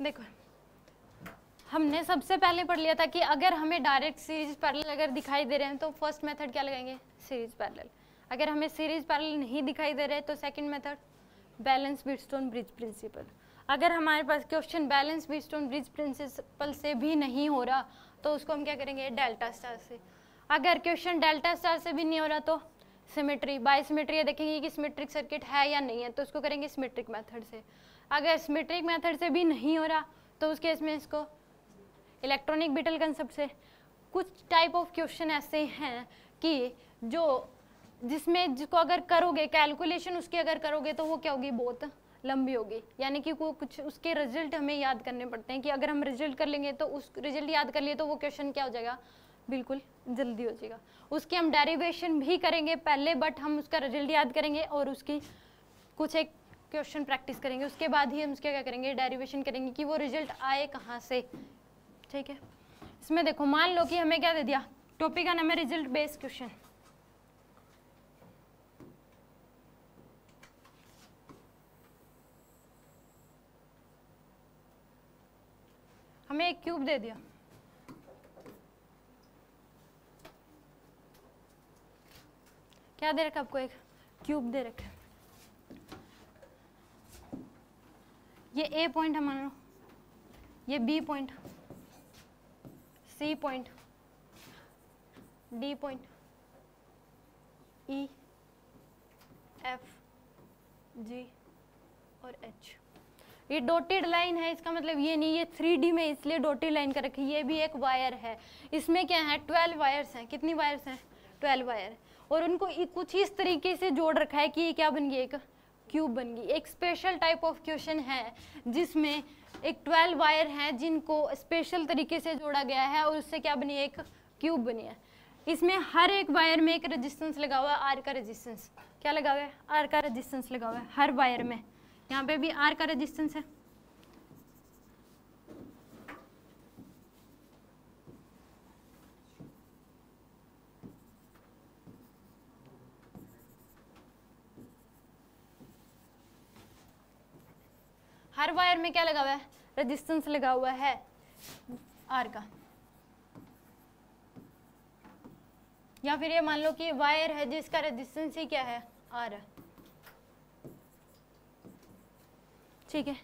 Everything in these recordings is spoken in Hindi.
देखो हमने सबसे पहले पढ़ लिया था कि अगर हमें डायरेक्ट सीरीज पैरेलल अगर दिखाई दे रहे हैं तो फर्स्ट मेथड क्या लगाएंगे, सीरीज पैरेलल। अगर हमें सीरीज पैरेलल नहीं दिखाई दे रहे तो second method balance Wheatstone bridge principle. अगर हमारे पास question balance Wheatstone bridge principle से भी नहीं हो रहा तो उसको हम क्या करेंगे, डेल्टा स्टार से। अगर क्वेश्चन डेल्टा स्टार से भी नहीं हो रहा तो सिमेट्री बाय सिमेट्री देखेंगे कि सिमेट्रिक सर्किट है या नहीं है, तो उसको करेंगे सिमेट्रिक मेथड से। अगर सिमेट्रिक मेथड से भी नहीं हो रहा तो उस केस में इसको इलेक्ट्रॉनिक बीटल कंसेप्ट से। कुछ टाइप ऑफ क्वेश्चन ऐसे हैं कि जो जिसमें जिसको अगर करोगे कैलकुलेशन उसकी अगर करोगे तो वो क्या होगी, बहुत लंबी होगी, यानी कि वो कुछ उसके रिजल्ट हमें याद करने पड़ते हैं कि अगर हम रिजल्ट कर लेंगे तो उस रिजल्ट याद कर लिए तो वो क्वेश्चन क्या हो जाएगा, बिल्कुल जल्दी हो जाएगा। उसकी हम डेरिवेशन भी करेंगे पहले, बट हम उसका रिजल्ट याद करेंगे और उसकी कुछ एक क्वेश्चन प्रैक्टिस करेंगे, उसके बाद ही हम उसके क्या करेंगे, डेरिवेशन करेंगे कि वो रिजल्ट आए कहाँ से। ठीक है, इसमें देखो मान लो कि हमें क्या दे दिया, टॉपिक का नाम है रिजल्ट बेस्ड क्वेश्चन। हमें एक क्यूब दे दिया, क्या दे रखा आपको, एक क्यूब दे रखा है। ये ए पॉइंट है मान लो, ये B point, C point, D point, E, F, G और एच। ये डॉटेड लाइन है, इसका मतलब ये नहीं, ये 3D में इसलिए डॉटेड लाइन कर रखी है। ये भी एक वायर है, इसमें क्या है 12 वायर्स हैं। कितनी वायर्स हैं, 12 वायर, और उनको कुछ इस तरीके से जोड़ रखा है कि ये क्या बन गई, एक क्यूब बन गई। एक स्पेशल टाइप ऑफ क्वेश्चन है जिसमें एक 12 वायर हैं जिनको स्पेशल तरीके से जोड़ा गया है और उससे क्या बनी, एक क्यूब बनी है। इसमें हर एक वायर में एक रेजिस्टेंस लगा हुआ है, आर का रेजिस्टेंस। क्या लगा हुआ है, आर का रेजिस्टेंस लगा हुआ है हर वायर में। यहाँ पे भी आर का रेजिस्टेंस है। हर वायर में क्या लगा हुआ है, रेजिस्टेंस लगा हुआ है आर का। या फिर ये मान लो कि वायर है जिसका रेजिस्टेंस ही क्या है, आर है। ठीक है,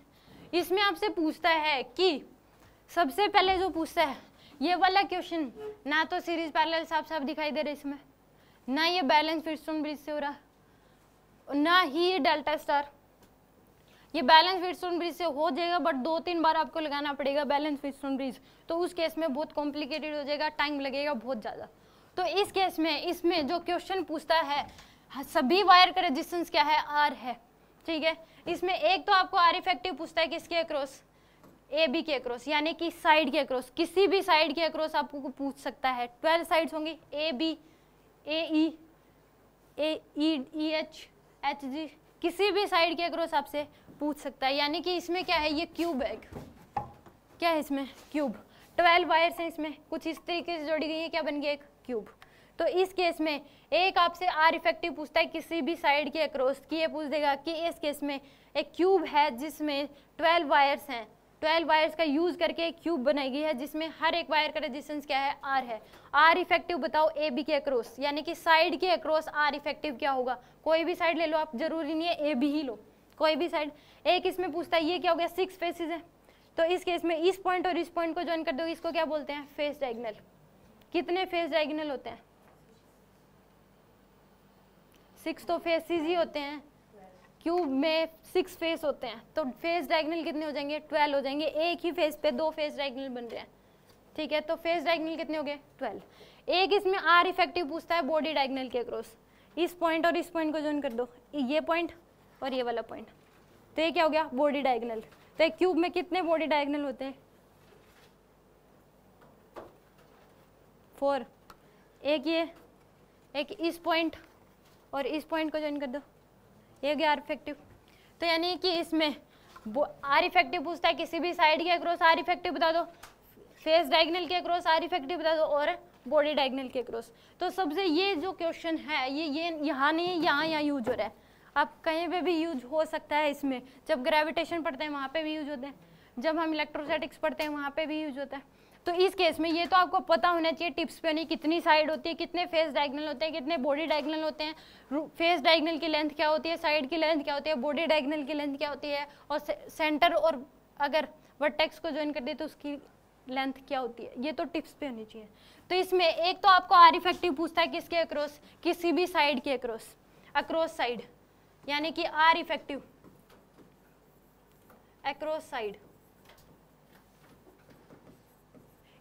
इसमें आपसे पूछता है कि सबसे पहले जो पूछता है ये वाला क्वेश्चन, ना तो सीरीज पैरेलल साफ साफ दिखाई दे रहा है इसमें, ना ये बैलेंस व्हीटस्टोन ब्रिज से हो रहा, ना ही ये डेल्टा स्टार। ये बैलेंस व्हीटस्टोन ब्रिज से हो जाएगा, बट 2-3 बार आपको लगाना पड़ेगा बैलेंस व्हीटस्टोन ब्रिज, तो उस केस में बहुत कॉम्प्लिकेटेड हो जाएगा, टाइम लगेगा बहुत ज़्यादा। तो इस केस में इसमें जो क्वेश्चन पूछता है सभी वायर का रेजिस्टेंस क्या है, आर है। ठीक है, इसमें एक तो आपको आर इफेक्टिव पूछता है किसके अक्रॉस, ए बी के अक्रॉस, यानी कि साइड के अक्रॉस, किसी भी साइड के अक्रॉस आपको पूछ सकता है। 12 साइड्स होंगी, A B, A E H, H G, किसी भी साइड के अक्रॉस आपसे पूछ सकता है। यानी कि इसमें क्या है, ये क्यूब है, क्या है इसमें, क्यूब। 12 वायर्स हैं इसमें, कुछ इस तरीके से जोड़ी गई है, क्या बन गया, एक क्यूब। तो इस केस में एक आपसे आर इफेक्टिव पूछता है किसी भी साइड के अक्रॉस की, ये पूछ देगा कि इस केस में एक क्यूब है जिसमें 12 वायर्स हैं, 12 वायर्स का यूज करके एक क्यूब बनाई गई है जिसमें हर एक वायर का रेजिस्टेंस क्या है, आर है। आर इफेक्टिव बताओ ए बी के अक्रॉस, यानी कि साइड के अक्रॉस आर इफेक्टिव क्या होगा, कोई भी साइड ले लो आप, जरूरी नहीं है ए बी ही लो, कोई भी साइड। एक इसमें पूछता है ये क्या हो गया, 6 फेसेस है, तो इस केस में इस पॉइंट और इस पॉइंट को ज्वाइन कर दो, इसको क्या बोलते हैं, फेस डायगोनल। कितने फेस डायगोनल होते हैं, 6 तो फेसेस ही होते हैं, क्यूब में 6 फेस होते हैं, तो फेस डायगोनल कितने हो जाएंगे, 12 हो जाएंगे। एक ही फेस पे 2 फेस डायगोनल बन रहे हैं। ठीक है, तो फेस डायगोनल कितने हो गए, 12। एक इसमें आर इफेक्टिव पूछता है बॉडी डायगोनल के अक्रॉस, इस पॉइंट और इस पॉइंट को ज्वाइन कर दो, ये पॉइंट और ये वाला पॉइंट, तो ये क्या हो गया, बॉडी डायगोनल। तो एक क्यूब में कितने बॉडी डायगोनल होते हैं, 4। एक ये, एक इस पॉइंट और इस पॉइंट को ज्वाइन कर दो, ये गया आर इफेक्टिव। तो यानी कि इसमें आर इफेक्टिव पूछता है किसी भी साइड के अक्रॉस आर इफेक्टिव बता दो, फेस डायगोनल के अक्रॉस आर इफेक्टिव बता दो, और बॉडी डायगोनल के अक्रॉस। तो सबसे ये जो क्वेश्चन है ये यहाँ नहीं, यहाँ यूज हो रहा है, आप कहीं पे भी यूज हो सकता है इसमें, जब ग्रेविटेशन पढ़ते हैं वहाँ पे भी यूज होते हैं। जब हम इलेक्ट्रोस्टैटिक्स पढ़ते हैं वहाँ पे भी यूज होता है। तो इस केस में ये तो आपको पता होना चाहिए टिप्स पे नहीं, कितनी साइड होती है, कितने फेस डायगोनल होते हैं, कितने बॉडी डायगोनल होते हैं, फेस डायगोनल की लेंथ क्या होती है, साइड की लेंथ क्या होती है, बॉडी डायगोनल की लेंथ क्या होती है, और सेंटर और अगर वर्टेक्स को ज्वाइन कर दे तो उसकी लेंथ क्या होती है, ये तो टिप्स पे होनी चाहिए। तो इसमें एक तो आपको आर इफेक्टिव पूछता है किसके अक्रॉस, किसी भी साइड के अक्रॉस, अक्रॉस साइड, यानी कि आर इफेक्टिव अक्रॉस साइड।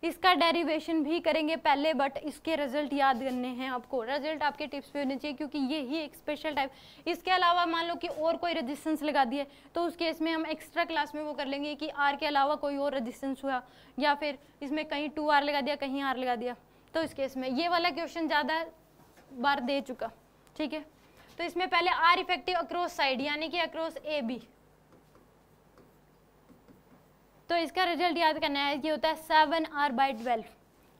इसका डेरिवेशन भी करेंगे पहले, बट इसके रिजल्ट याद करने हैं आपको, रिजल्ट आपके टिप्स पे होने चाहिए क्योंकि ये ही एक स्पेशल टाइप। इसके अलावा मान लो कि और कोई रेजिस्टेंस लगा दिए तो उस केस में हम एक्स्ट्रा क्लास में वो कर लेंगे कि आर के अलावा कोई और रेजिस्टेंस हुआ, या फिर इसमें कहीं 2R लगा दिया, कहीं R लगा दिया, तो इस केस में ये वाला क्वेश्चन ज़्यादा बार दे चुका, ठीक है। तो इसमें पहले आर इफेक्टिव अक्रॉस साइड यानी कि अक्रॉस AB, तो इसका रिजल्ट याद करना है, ये होता है 7R/12।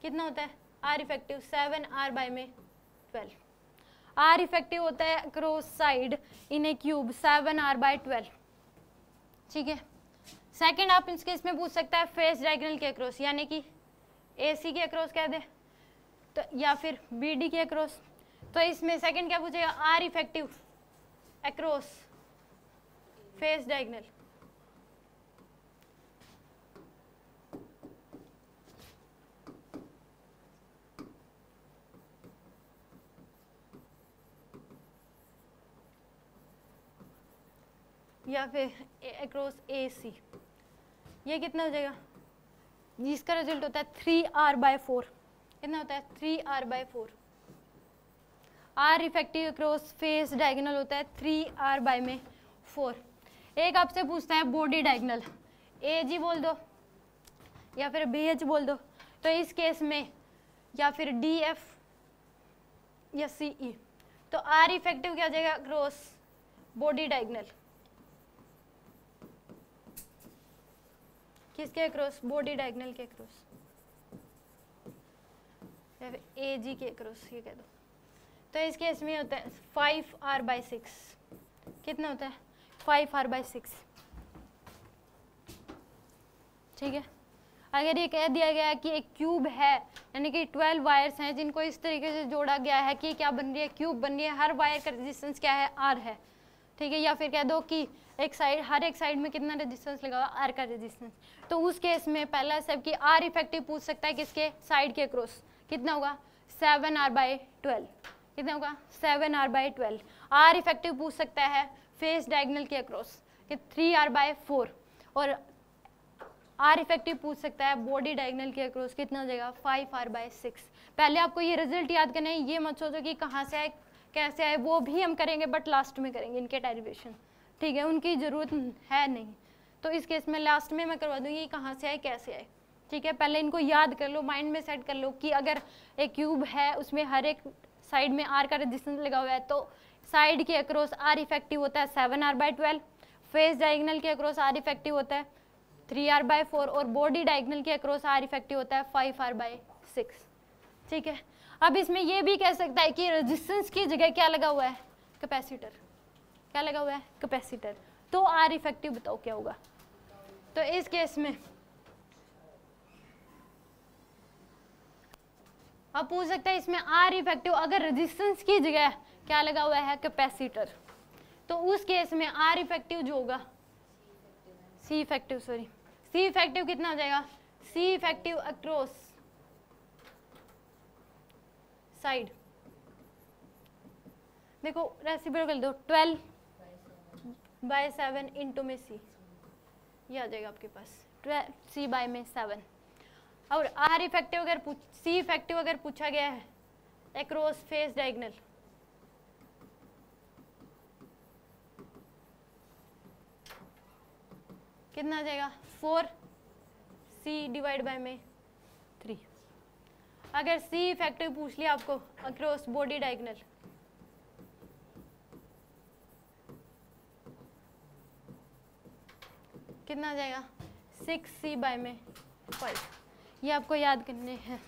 कितना होता है are effective, 7R/12। Are effective होता है अक्रॉस साइड इन ए क्यूब 7R/12, ठीक है। सेकंड आप इस केस में पूछ सकता है फेस डायगोनल के अक्रॉस, यानी कि AC के अक्रॉस कह दे तो, या फिर BD के अक्रॉस। तो इसमें सेकंड क्या पूछेगा, R effective across face diagonal, या फिर अक्रॉस AC। ये कितना हो जाएगा, जिसका रिजल्ट होता है 3R/4। कितना होता है 3R/4। R effective across face diagonal होता है 3R/4। एक आपसे पूछता है बॉडी डायगोनल, AG बोल दो या फिर BH बोल दो, तो इस केस में या फिर DF या CE, तो आर इफेक्टिव क्या हो जाएगा अक्रॉस बॉडी डायगोनल, किसके अक्रॉस, बॉडी डायगोनल के अक्रॉस, या फिर AG के अक्रॉस, ये कह दो। तो इस केस में होता है 5R/6। कितना होता है 5R/6, ठीक है। अगर ये कह दिया गया है कि एक क्यूब है, यानी कि 12 वायर्स हैं जिनको इस तरीके से जोड़ा गया है कि क्या बन रही है, क्यूब बन रही है, हर वायर का रेजिस्टेंस क्या है, R है, ठीक है। या फिर कह दो कि एक साइड, हर एक साइड में कितना रेजिस्टेंस लगा हुआ, R का रेजिस्टेंस। तो उस केस में पहला स्टेप कि आर इफेक्टिव पूछ सकता है किसके, साइड के अक्रॉस, कितना होगा 7R/12। कितना होगा 7R/12। आर इफेक्टिव पूछ सकता है फेस डायगोनल के अक्रॉस कि 3R/4, और आर इफेक्टिव पूछ सकता है बॉडी डायगोनल के अक्रॉस, कितना हो जाएगा 5R/6। पहले आपको ये रिजल्ट याद करना है, ये मत सोचो कि कहाँ से आए कैसे आए, वो भी हम करेंगे बट लास्ट में करेंगे इनके डेरिवेशन, ठीक है, उनकी ज़रूरत है नहीं। तो इस केस में लास्ट में मैं करवा दूंगी कहाँ से आए कैसे आए, ठीक है। पहले इनको याद कर लो, माइंड में सेट कर लो कि अगर एक क्यूब है उसमें हर एक साइड में R का रेजिस्टेंस लगा हुआ है, तो साइड के अक्रॉस आर इफेक्टिव होता है 7R/12, फेस डायगोनल के अक्रॉस आर इफेक्टिव होता है 3R/4, और बॉडी डायगोनल के अक्रॉस आर इफेक्टिव होता है 5R/6, ठीक है। अब इसमें ये भी कह सकता है कि रेजिस्टेंस की जगह क्या लगा हुआ है, कैपेसिटर। क्या लगा हुआ है, कैपेसिटर। तो आर इफेक्टिव बताओ क्या होगा। तो इस केस में अब पूछ सकता है इसमें आर इफेक्टिव अगर रेजिस्टेंस की जगह क्या लगा हुआ है, कैपेसिटर, तो उस केस में आर इफेक्टिव जो होगा, सी इफेक्टिव कितना हो जाएगा, सी इफेक्टिव अक्रॉस साइड। देखो रेसिप्रोकल कर दो, 12/7 इंटू में सी, ये आ जाएगा आपके पास 12C/7। और आर इफेक्टिव अगर सी इफेक्टिव अगर पूछा गया है अक्रॉस फेस डायगोनल, कितना आ जाएगा 4C/3। अगर सी इफेक्टिव पूछ लिया आपको अक्रॉस बॉडी डायगोनल, कितना आ जाएगा 6C/5। ये आपको याद करने हैं।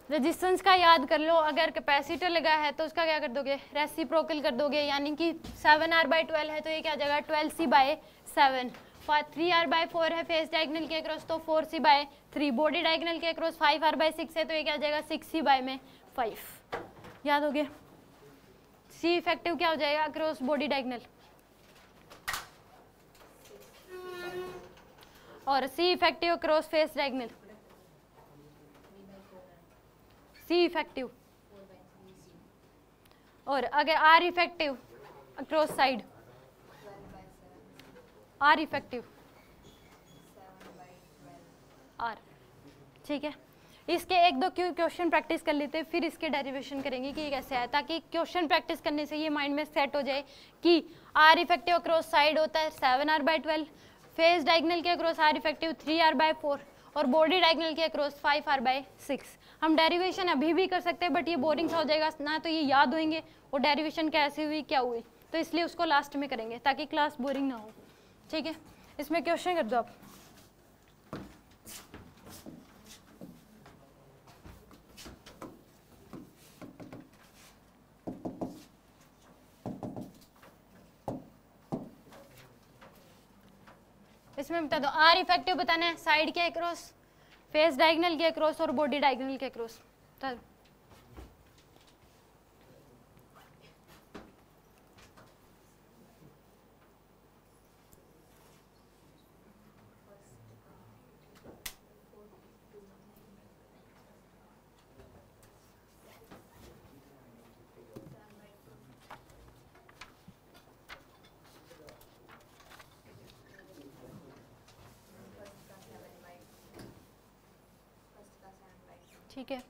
रेजिस्टेंस का याद कर लो, अगर कैपेसिटर लगा है तो उसका क्या कर दोगे, रेसिप्रोकल कर दोगे, यानी कि 7R/12 है तो ये क्या आ जाएगा 12C/7। 3r/4 है फेस डायगोनल के अक्रॉस, तो 4c/3। बॉडी डायगोनल के अक्रॉस 5r/6 है, तो ये क्या हो जाएगा 6c/5। याद हो गया। सी इफेक्टिव क्या हो जाएगा अक्रॉस बॉडी डायगोनल, और C effective across face diagonal. C effective, और अगर R effective across side, R effective R. ठीक है, इसके एक दो क्वेश्चन प्रैक्टिस कर लेते हैं, फिर इसके डेरिवेशन करेंगे कि ये कैसे है, ताकि क्वेश्चन प्रैक्टिस करने से ये माइंड में सेट हो जाए कि आर इफेक्टिव अक्रॉस साइड होता है 7r/12, फेस डायगोनल के अक्रॉस आर इफेक्टिव 3r/4, और बॉडी डायगोनल के अक्रॉस 5r/6। हम डेरिवेशन अभी भी कर सकते हैं, बट ये बोरिंग सा हो जाएगा ना, तो ये याद होंगे और डेरिवेशन कैसे हुई क्या हुई, तो इसलिए उसको लास्ट में करेंगे ताकि क्लास बोरिंग ना हो। ठीक है, इसमें क्वेश्चन कर दो आप। इसमें बता दो आर इफेक्टिव बताना है साइड के अक्रॉस, फेस डायगोनल के अक्रॉस और बॉडी डायगोनल के अक्रॉस। ठीक है,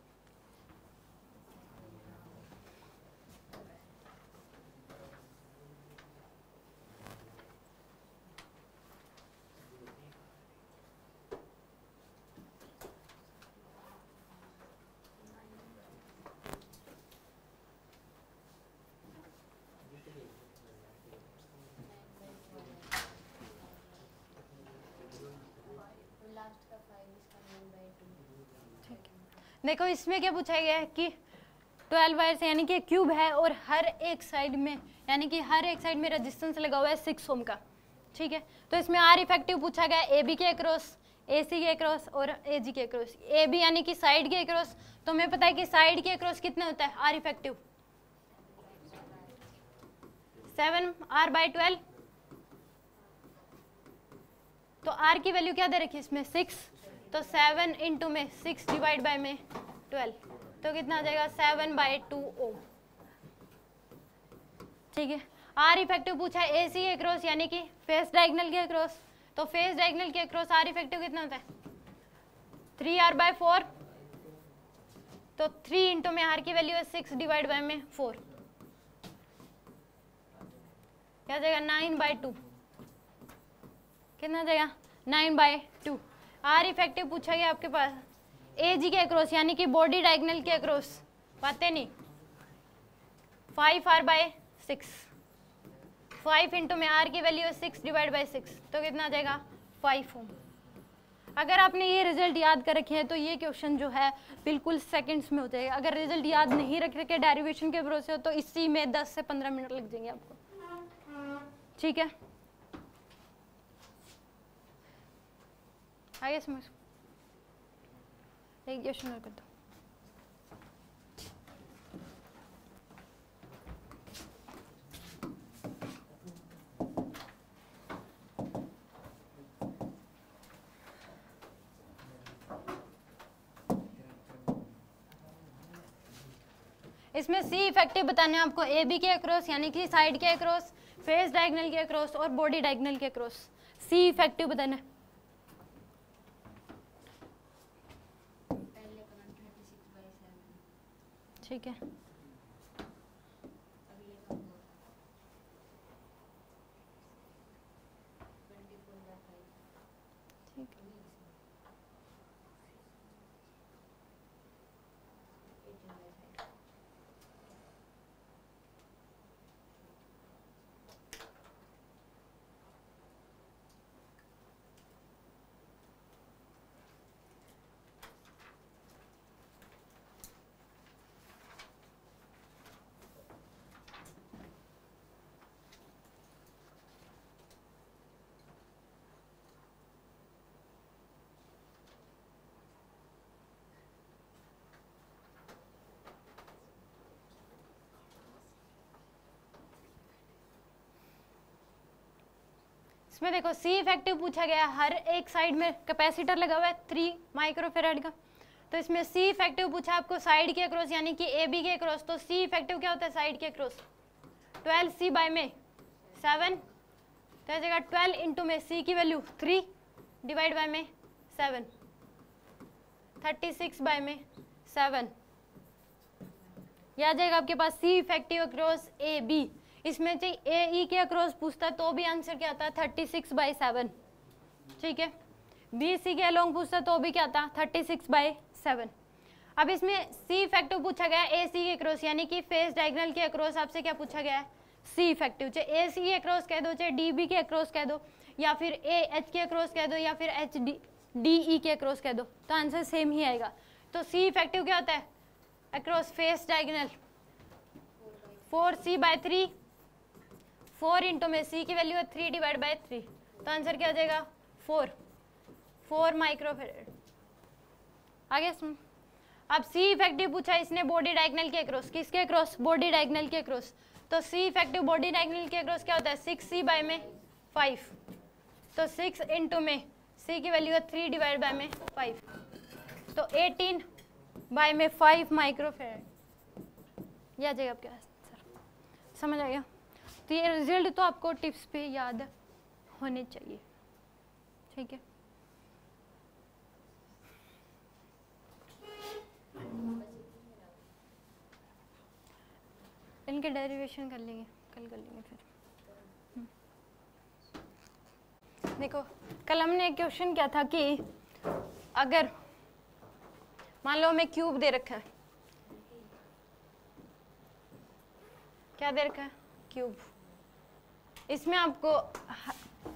देखो इसमें क्या पूछा गया है कि 12 वायर्स यानी कि क्यूब है, और हर एक साइड में यानी कि हर एक साइड में रेजिस्टेंस लगा हुआ है 6 ओम का। ठीक है, तो इसमें आर इफेक्टिव पूछा गया ए बी के अक्रॉस, ए सी के अक्रॉस और ए जी के अक्रॉस। ए बी यानी कि साइड के अक्रॉस, तो हमें पता है कि साइड के अक्रॉस कितना होता है आर इफेक्टिव 7r/12, तो आर की वैल्यू क्या दे रखी है इसमें 6, तो 7 इंटू में 6 डिवाइड बाय में 12, तो कितना आ जाएगा 7/2 ओम। ठीक है, आर इफेक्टिव पूछा है ए सी के अक्रॉस यानी कि फेस डायगोनल के अक्रॉस, तो फेस डायगोनल के अक्रॉस आर इफेक्टिव कितना होता है 3r/4, तो 3 इंटू में आर की वैल्यू है 6 डिवाइड बाय में 4, क्या जाएगा 9/2, कितना जाएगा 9/2। आर इफेक्टिव पूछा गया आपके पास ए जी के अक्रॉस यानी कि बॉडी डायगोनल के अक्रॉस, बातें नहीं 5r/6, 5 इंटू में आर की वैल्यू है 6 डिवाइड बाई 6, तो कितना आ जाएगा 5 ओम। अगर आपने ये रिजल्ट याद कर रखे हैं तो ये क्वेश्चन जो है बिल्कुल सेकंड्स में हो जाएगा। अगर रिजल्ट याद नहीं रख रखे डेरिवेशन के भरोसे हो तो इसी में 10 से 15 मिनट लग जाएंगे आपको। ठीक है, आगे समझ, एक क्वेश्चन और कर दो। इसमें सी इफेक्टिव बताना है आपको ए बी के अक्रॉस यानी कि साइड के अक्रॉस, फेस डायगोनल के अक्रॉस और बॉडी डायगोनल के अक्रॉस। सी इफेक्टिव बताना है। ठीक है, इसमें देखो सी इफेक्टिव पूछा गया, हर एक साइड में कैपेसिटर लगा हुआ है 3 माइक्रोफेराड का, तो इसमें सी इफेक्टिव पूछा आपको साइड के अक्रॉस यानी कि ए बी के अक्रॉस, तो सी इफेक्टिव क्या होता है साइड के अक्रॉस 12 सी बाय में 7, तो आ जाएगा 12 इंटू में सी की वैल्यू 3 डिवाइड बाय में 7, 36 बाय में 7, यह आ जाएगा आपके पास सी इफेक्टिव अक्रॉस ए बी। इसमें चाहिए ए ई के अक्रॉस पूछता तो भी आंसर क्या आता है 36 बाय 7, ठीक है। बी सी के अलोंग पूछता तो भी क्या आता 36 बाय 7। अब इसमें सी इफेक्टिव पूछा गया ए सी के अक्रॉस यानी कि फेस डायगोनल के अक्रॉस आपसे क्या पूछा गया है सी इफेक्टिव, चाहे ए सी के अक्रॉस कह दो, चाहे डी बी के अक्रॉस कह दो, या फिर ए एच के अक्रॉस कह दो, या फिर एच डी ई के अक्रॉस कह दो, तो आंसर सेम ही आएगा। तो सी इफेक्टिव क्या होता है across face diagonal 4c by 3, 4 into में सी की वैल्यू है 3 डिवाइड बाय 3, तो आंसर क्या हो जाएगा 4 माइक्रोफेराड। आगे सुन, अब सी इफेक्टिव पूछा इसने बॉडी डायगोनल के अक्रॉस, किसके अक्रॉस बॉडी डायगोनल के अक्रॉस, तो सी इफेक्टिव बॉडी डायगोनल के अक्रॉस क्या होता है 6c बाय में 5, तो 6 इंटू में सी की वैल्यू है 3 डिवाइड बाय में 5, तो 18 बाय में 5 माइक्रोफेराड, यह आ जाएगा आपके आंसर। समझ आ गया? तो ये रिजल्ट तो आपको टिप्स पे याद होने चाहिए, ठीक है। इनके डेरिवेशन कर लेंगे, कल कर लेंगे फिर। देखो कल हमने एक क्वेश्चन किया था कि अगर मान लो हमें क्यूब दे रखा है, क्या दे रखा है क्यूब, इसमें आपको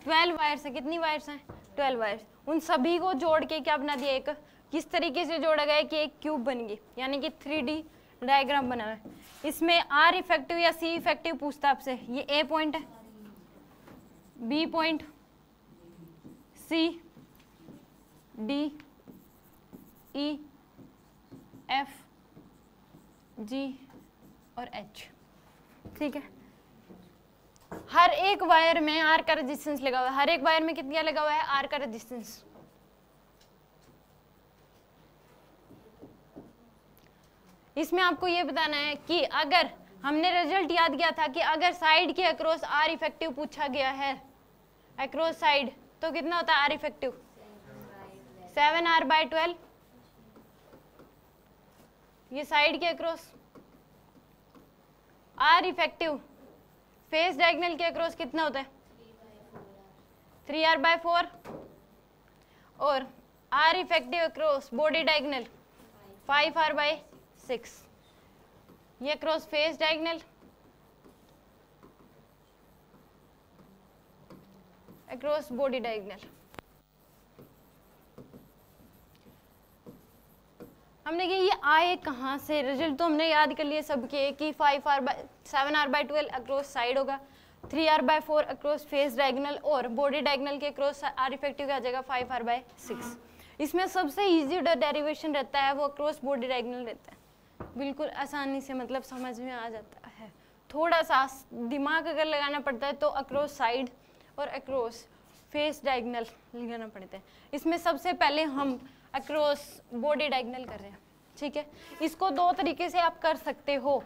12 वायर्स है, कितनी वायर्स हैं 12 वायर्स, उन सभी को जोड़ के क्या बना दिया एक, किस तरीके से जोड़ा गया कि एक क्यूब बन गई, यानी कि 3D डायग्राम बना है। इसमें आर इफेक्टिव या सी इफेक्टिव पूछता आपसे, ये ए पॉइंट है, बी पॉइंट, सी, डी, ई, एफ, जी और एच, ठीक है। हर एक वायर में आर का रेजिस्टेंस लगा हुआ है, हर एक वायर में कितना लगा हुआ है आर का रेजिस्टेंस। इसमें आपको ये बताना है कि अगर हमने रिजल्ट याद किया था कि अगर साइड के अक्रॉस आर इफेक्टिव पूछा गया है, अक्रॉस साइड, तो कितना होता है आर इफेक्टिव 7r/12, ये साइड के across. R effective face diagonal के अक्रॉस कितना होता है 3r/4, और R effective across body diagonal 5r/6, ये across face diagonal, across body diagonal. हमने कि ये आए कहाँ से, रिजल्ट तो हमने याद कर लिए सबके कि 7r/12 अक्रॉस साइड होगा, 3r/4 अक्रॉस फेस डायगोनल, और बॉडी डायगोनल के अक्रॉस आर इफेक्टिव आ जाएगा 5r/6। इसमें सबसे इजी डेरिवेशन रहता है वो अक्रॉस बॉडी डायगोनल रहता है, बिल्कुल आसानी से मतलब समझ में आ जाता है। थोड़ा सा दिमाग अगर लगाना पड़ता है तो अक्रॉस साइड और अक्रॉस फेस डायगोनल लगाना पड़ता है। इसमें सबसे पहले हम अक्रॉस बॉडी डायगोनल कर रहे हैं, ठीक है। इसको दो तरीके से आप कर सकते हो।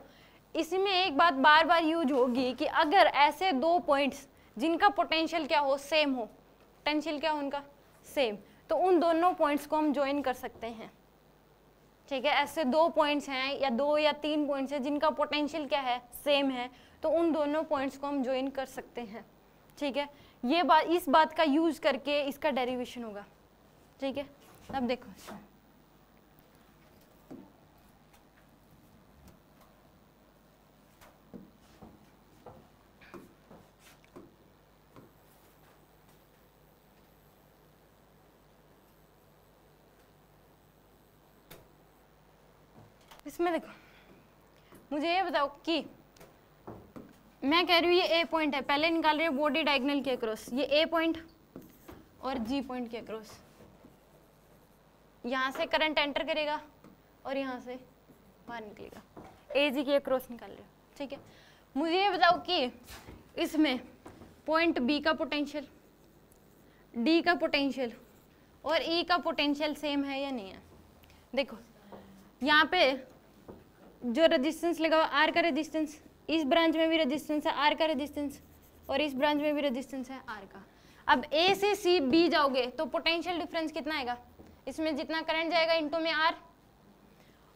इसमें एक बात बार बार यूज होगी कि अगर ऐसे दो पॉइंट्स जिनका पोटेंशियल क्या हो सेम हो, पोटेंशियल क्या हो उनका सेम, तो उन दोनों पॉइंट्स को हम ज्वाइन कर सकते हैं, ठीक है। ऐसे दो पॉइंट्स हैं या दो या तीन पॉइंट्स हैं जिनका पोटेंशियल क्या है सेम है, तो उन दोनों पॉइंट्स को हम ज्वाइन कर सकते हैं, ठीक है। ये बात, इस बात का यूज करके इसका डेरिवेशन होगा, ठीक है। अब देखो इसमें देखो, मुझे ये बताओ कि मैं कह रही हूँ ये ए पॉइंट है, पहले निकाल रही हूँ बॉडी डायगोनल के अक्रॉस, ये ए पॉइंट और जी पॉइंट के अक्रॉस, यहाँ से करंट एंटर करेगा और यहाँ से बाहर निकलेगा, ए जी के अक्रॉस निकाल रहे हो, ठीक है। मुझे ये बताओ कि इसमें पॉइंट बी का पोटेंशियल डी का पोटेंशियल और ई का पोटेंशियल सेम है या नहीं है। देखो यहाँ पे जो रेजिस्टेंस लगा हुआ आर का रेजिस्टेंस, इस ब्रांच में भी रेजिस्टेंस है आर का रेजिस्टेंस, और इस ब्रांच में भी रेजिस्टेंस है आर का। अब ए से सी बी जाओगे तो पोटेंशियल डिफरेंस कितना आएगा, इसमें जितना करंट जाएगा इनटू में आर,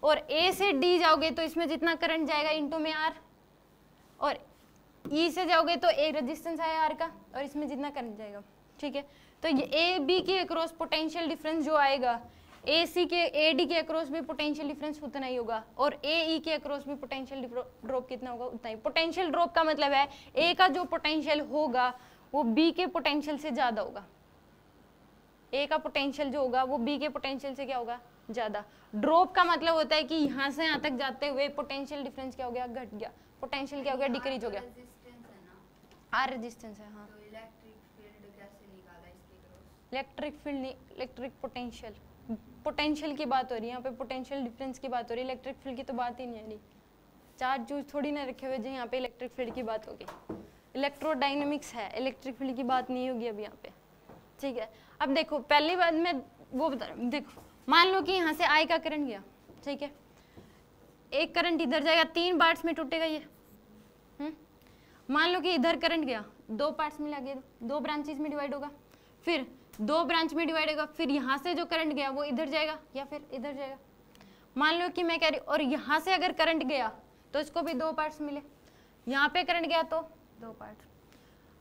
और ए से डी जाओगे तो इसमें जितना करंट जाएगा इनटू में आर, और ई से जाओगे तो एक रेजिस्टेंस है आर का और इसमें जितना करंट जाएगा। ठीक है, तो ये ए बी के अक्रॉस पोटेंशियल डिफरेंस जो आएगा, ए सी के ए डी के अक्रॉस भी पोटेंशियल डिफरेंस उतना ही होगा, और ए ई के अक्रॉस भी पोटेंशियल ड्रॉप कितना होगा उतना ही। पोटेंशियल ड्रॉप का मतलब है ए का जो पोटेंशियल होगा वो बी के पोटेंशियल से ज्यादा होगा, ए का पोटेंशियल जो होगा वो बी के पोटेंशियल से क्या होगा, ज्यादा। ड्रॉप का मतलब होता है कि यहाँ से यहाँ तक जाते हुए पोटेंशियल डिफरेंस क्या हो गया, घट गया, पोटेंशियल क्या हो गया, डिक्रीज हो गया। आर रेजिस्टेंस है, हाँ। इलेक्ट्रिक फील्ड नहीं, इलेक्ट्रिक पोटेंशियल, पोटेंशियल की बात हो रही है यहाँ पे, पोटेंशियल डिफरेंस की बात हो रही है, इलेक्ट्रिक फील्ड की तो बात ही नहीं है। चार्ज जूज थोड़ी ना रखे हुए जो यहाँ पे इलेक्ट्रिक फील्ड की बात होगी, इलेक्ट्रोडायनेमिक्स है, इलेक्ट्रिक फील्ड की बात नहीं होगी अब यहाँ पे। ठीक है, अब देखो पहली बात मैं वो बता रहा हूँ, देखो मान लो कि यहाँ से आई का करंट गया, ठीक है, एक करंट इधर जाएगा, 3 पार्ट्स में टूटेगा ये। मान लो कि इधर करंट गया, 2 पार्ट्स में लगे, 2 ब्रांचेस में डिवाइड होगा, फिर 2 ब्रांच में डिवाइड होगा, फिर यहाँ से जो करंट गया वो इधर जाएगा या फिर इधर जाएगा। मान लो कि मैं कह रही, और यहाँ से अगर करंट गया तो इसको भी 2 पार्ट्स मिले, यहाँ पे करंट गया तो 2 पार्ट्स,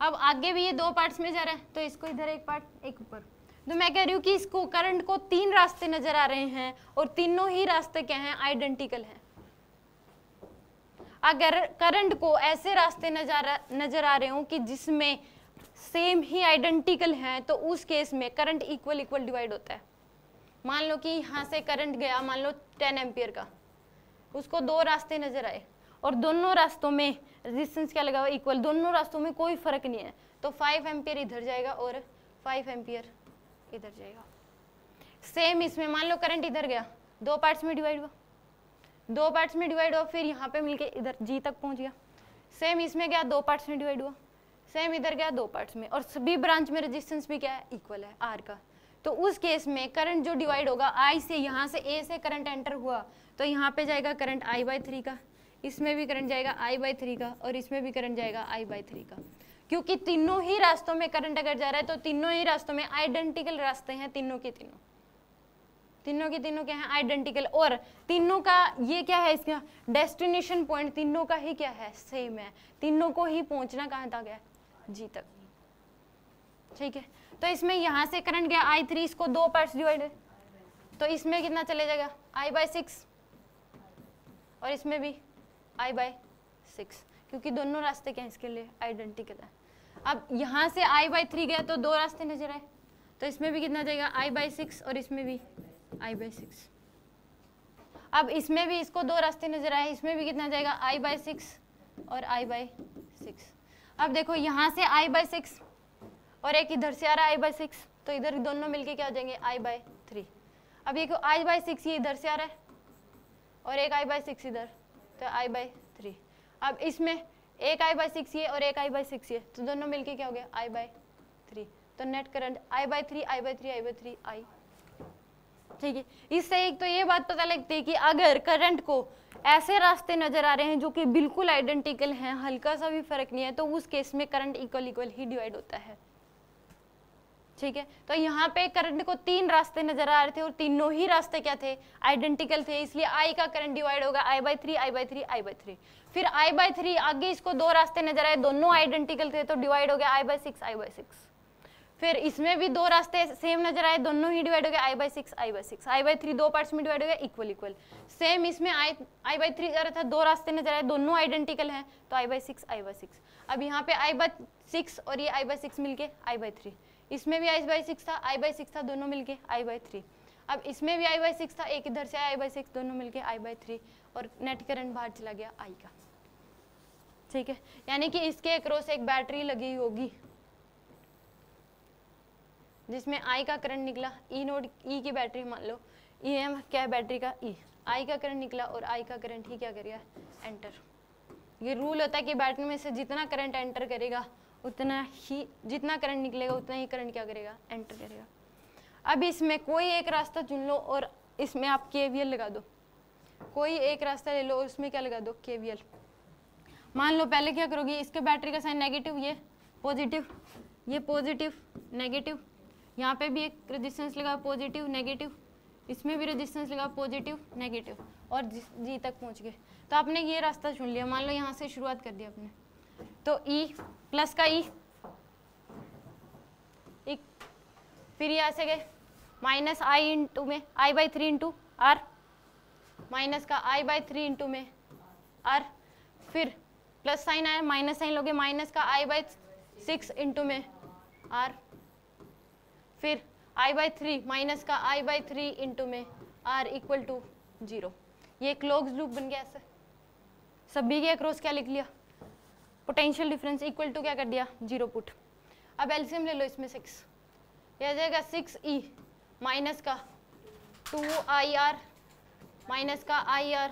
अब आगे भी ये 2 पार्ट्स में जा रहा है तो इसको इधर एक पार्ट एक ऊपर। तो मैं कह रही हूँ कि इसको करंट को 3 रास्ते नजर आ रहे हैं और तीनों ही रास्ते क्या हैं, आइडेंटिकल हैं। अगर करंट को ऐसे रास्ते नजर आ रहे हो कि जिसमें सेम ही आइडेंटिकल हैं तो उस केस में करंट इक्वल इक्वल डिवाइड होता है। मान लो कि यहाँ से करंट गया, मान लो 10 एम्पियर का, उसको 2 रास्ते नजर आए और दोनों रास्तों में रेजिस्टेंस क्या लगा हुआ, इक्वल, दोनों रास्तों में कोई फर्क नहीं है, तो 5 एम्पियर इधर जाएगा और 5 एम्पियर इधर जाएगा। सेम इसमें मान लो करंट इधर गया, 2 पार्ट्स में डिवाइड हुआ, 2 पार्ट्स में डिवाइड हुआ, फिर यहाँ पे मिलके इधर जी तक पहुंच गया। सेम इसमें गया, 2 पार्ट्स में डिवाइड हुआ, सेम इधर गया 2 पार्ट्स में, और सभी ब्रांच में रेजिस्टेंस भी क्या है, इक्वल है आर का। तो उस केस में करंट जो डिवाइड होगा, आई से, यहाँ से ए से करंट एंटर हुआ तो यहाँ पे जाएगा करंट I/3 का, इसमें भी करंट जाएगा I/3 का, और इसमें भी करंट जाएगा I/3 का, क्योंकि तीनों ही रास्तों में करंट अगर जा रहा है तो तीनों ही रास्तों में आइडेंटिकल रास्ते हैं, तीनों के तीनों क्या है, आइडेंटिकल, और तीनों का ये क्या है, इसका डेस्टिनेशन पॉइंट तीनों का ही क्या है, सेम है, तीनों को ही पहुंचना कहाँ तक है, जी तक। ठीक है, तो इसमें यहाँ से करंट गया I3, इसको 2 पार्ट्स डिवाइड है तो इसमें कितना चले जाएगा, I/6, और इसमें भी I/6, क्योंकि दोनों रास्ते क्या है इसके लिए, आइडेंटिकल है। अब यहाँ से I/3 गया तो 2 रास्ते नजर आए, तो इसमें भी कितना जाएगा, I/6, और इसमें भी I/6। अब इसमें भी इसको 2 रास्ते नजर आए, इसमें भी कितना जाएगा, I/6 और I/6। अब देखो यहाँ से I/6 और एक इधर से आ रहा है I/6, तो इधर दोनों मिलके क्या हो जाएंगे, I/3। अब ये I/6 ये इधर से आ रहा है और एक I/6 इधर, तो I/3। अब इसमें एक I/6 ये और एक I/6 ये, तो दोनों मिलके क्या हो गया, I/3। तो net current I/3 I/3 I/3 I। ठीक है, इससे एक तो ये बात पता लगती है कि अगर करंट को ऐसे रास्ते नजर आ रहे हैं जो कि बिल्कुल आइडेंटिकल हैं, हल्का सा भी फर्क नहीं है, तो उस केस में करंट इक्वल इक्वल ही डिवाइड होता है। ठीक है, तो यहाँ पे करंट को 3 रास्ते नजर आ रहे थे और तीनों ही रास्ते क्या थे, आइडेंटिकल थे, इसलिए आई का करंट डिवाइड होगा I/3 I/3 I/3। फिर I/3 आगे इसको 2 रास्ते नजर आए, दोनों आइडेंटिकल थे तो डिवाइड हो गया I/6 I/6। फिर इसमें भी 2 रास्ते सेम नजर आए, दोनों ही डिवाइड हो गया I/6 I/6। I/3 2 पार्ट्स में डिवाइड हो गया, इक्वल इक्वल। सेम इसमें I/3 जा रहा था, 2 रास्ते नजर आए, दोनों आइडेंटिकल हैं तो I/6 I/6। अब यहाँ पे I/6 और ये I/6 मिलके I/3, इसमें भी I/6 था, I/6 था, दोनों मिलके I/3। अब इसमें भी I/6 था, एक इधर से I/6, दोनों मिलके I/3, और नेट करंट बाहर चला गया I का। ठीक है, यानी कि इसके अक्रॉस एक बैटरी लगी होगी जिसमें I का करंट निकला, E नोड E की बैटरी मान लो, EM क्या है बैटरी का, E, I का करंट निकला और I का करंट ही क्या करेगा, एंटर। ये रूल होता है कि बैटरी में से जितना करंट एंटर करेगा उतना ही, जितना करंट निकलेगा उतना ही करंट क्या करेगा, एंटर करेगा। अब इसमें कोई एक रास्ता चुन लो और इसमें आप केवीएल लगा दो, कोई एक रास्ता ले लो और उसमें क्या लगा दो, केवीएल। मान लो पहले क्या करोगे, इसके बैटरी का साइन नेगेटिव, ये पॉजिटिव, ये पॉजिटिव नेगेटिव, यहाँ पे भी एक रेजिस्टेंस लगा पॉजिटिव नेगेटिव, इसमें भी रेजिस्टेंस लगा पॉजिटिव नेगेटिव, और जी तक पहुँच गए। तो आपने ये रास्ता चुन लिया, मान लो यहाँ से शुरुआत कर दी आपने, तो ई प्लस का ई, फिर यहाँ से गए माइनस आई इंटू में आई बाई 3 इंटू आर, माइनस का आई बाई 3 इंटू में आर, फिर प्लस साइन आया, माइनस साइन लोगे, माइनस का आई बाई 6 इंटू में आर, फिर आई बाई 3 माइनस का आई बाई 3 इंटू में आर इक्वल टू 0। ये क्लोज लूप बन गया ऐसे, सभी के अक्रॉस क्या लिख लिया, पोटेंशियल डिफरेंस इक्वल टू क्या कर दिया, 0 पुट। अब एलसीएम ले लो इसमें 6, यह आ जाएगा 6e माइनस का 2IR माइनस का IR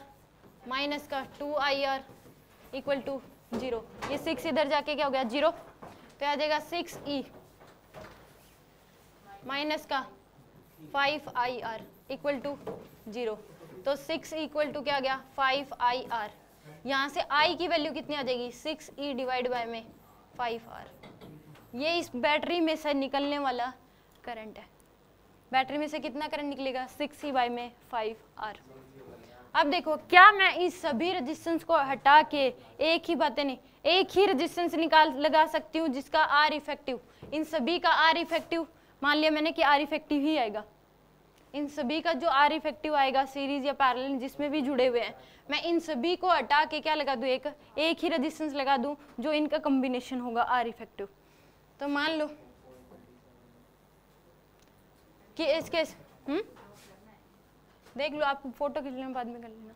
माइनस का 2IR इक्वल टू 0। ये 6 इधर जाके क्या हो गया, 0, तो आ जाएगा 6e माइनस का 5IR इक्वल टू 0। तो 6 इक्वल टू क्या आ गया, 5IR। यहाँ से I की वैल्यू कितनी आ जाएगी, 6e डिवाइड बाय में 5R। ये इस बैटरी में से निकलने वाला करंट है। बैटरी में से कितना करंट निकलेगा, 6e बाय में 5R। अब देखो, क्या मैं इस सभी रेजिस्टेंस को हटा के एक ही बातें नहीं, एक ही रेजिस्टेंस लगा सकती हूँ जिसका R इफेक्टिव, इन सभी का R इफेक्टिव मान लिया मैंने कि R इफेक्टिव ही आएगा, इन सभी का जो R इफेक्टिव आएगा सीरीज या पैरेलल जिसमें भी जुड़े हुए हैं, मैं इन सभी को हटा के क्या लगा दूँ, एक ही रेजिस्टेंस लगा दूँ जो इनका कॉम्बिनेशन होगा R इफेक्टिव। तो मान लो कि इसके देख लो, आप फोटो खींच लेना, बाद में कर लेना।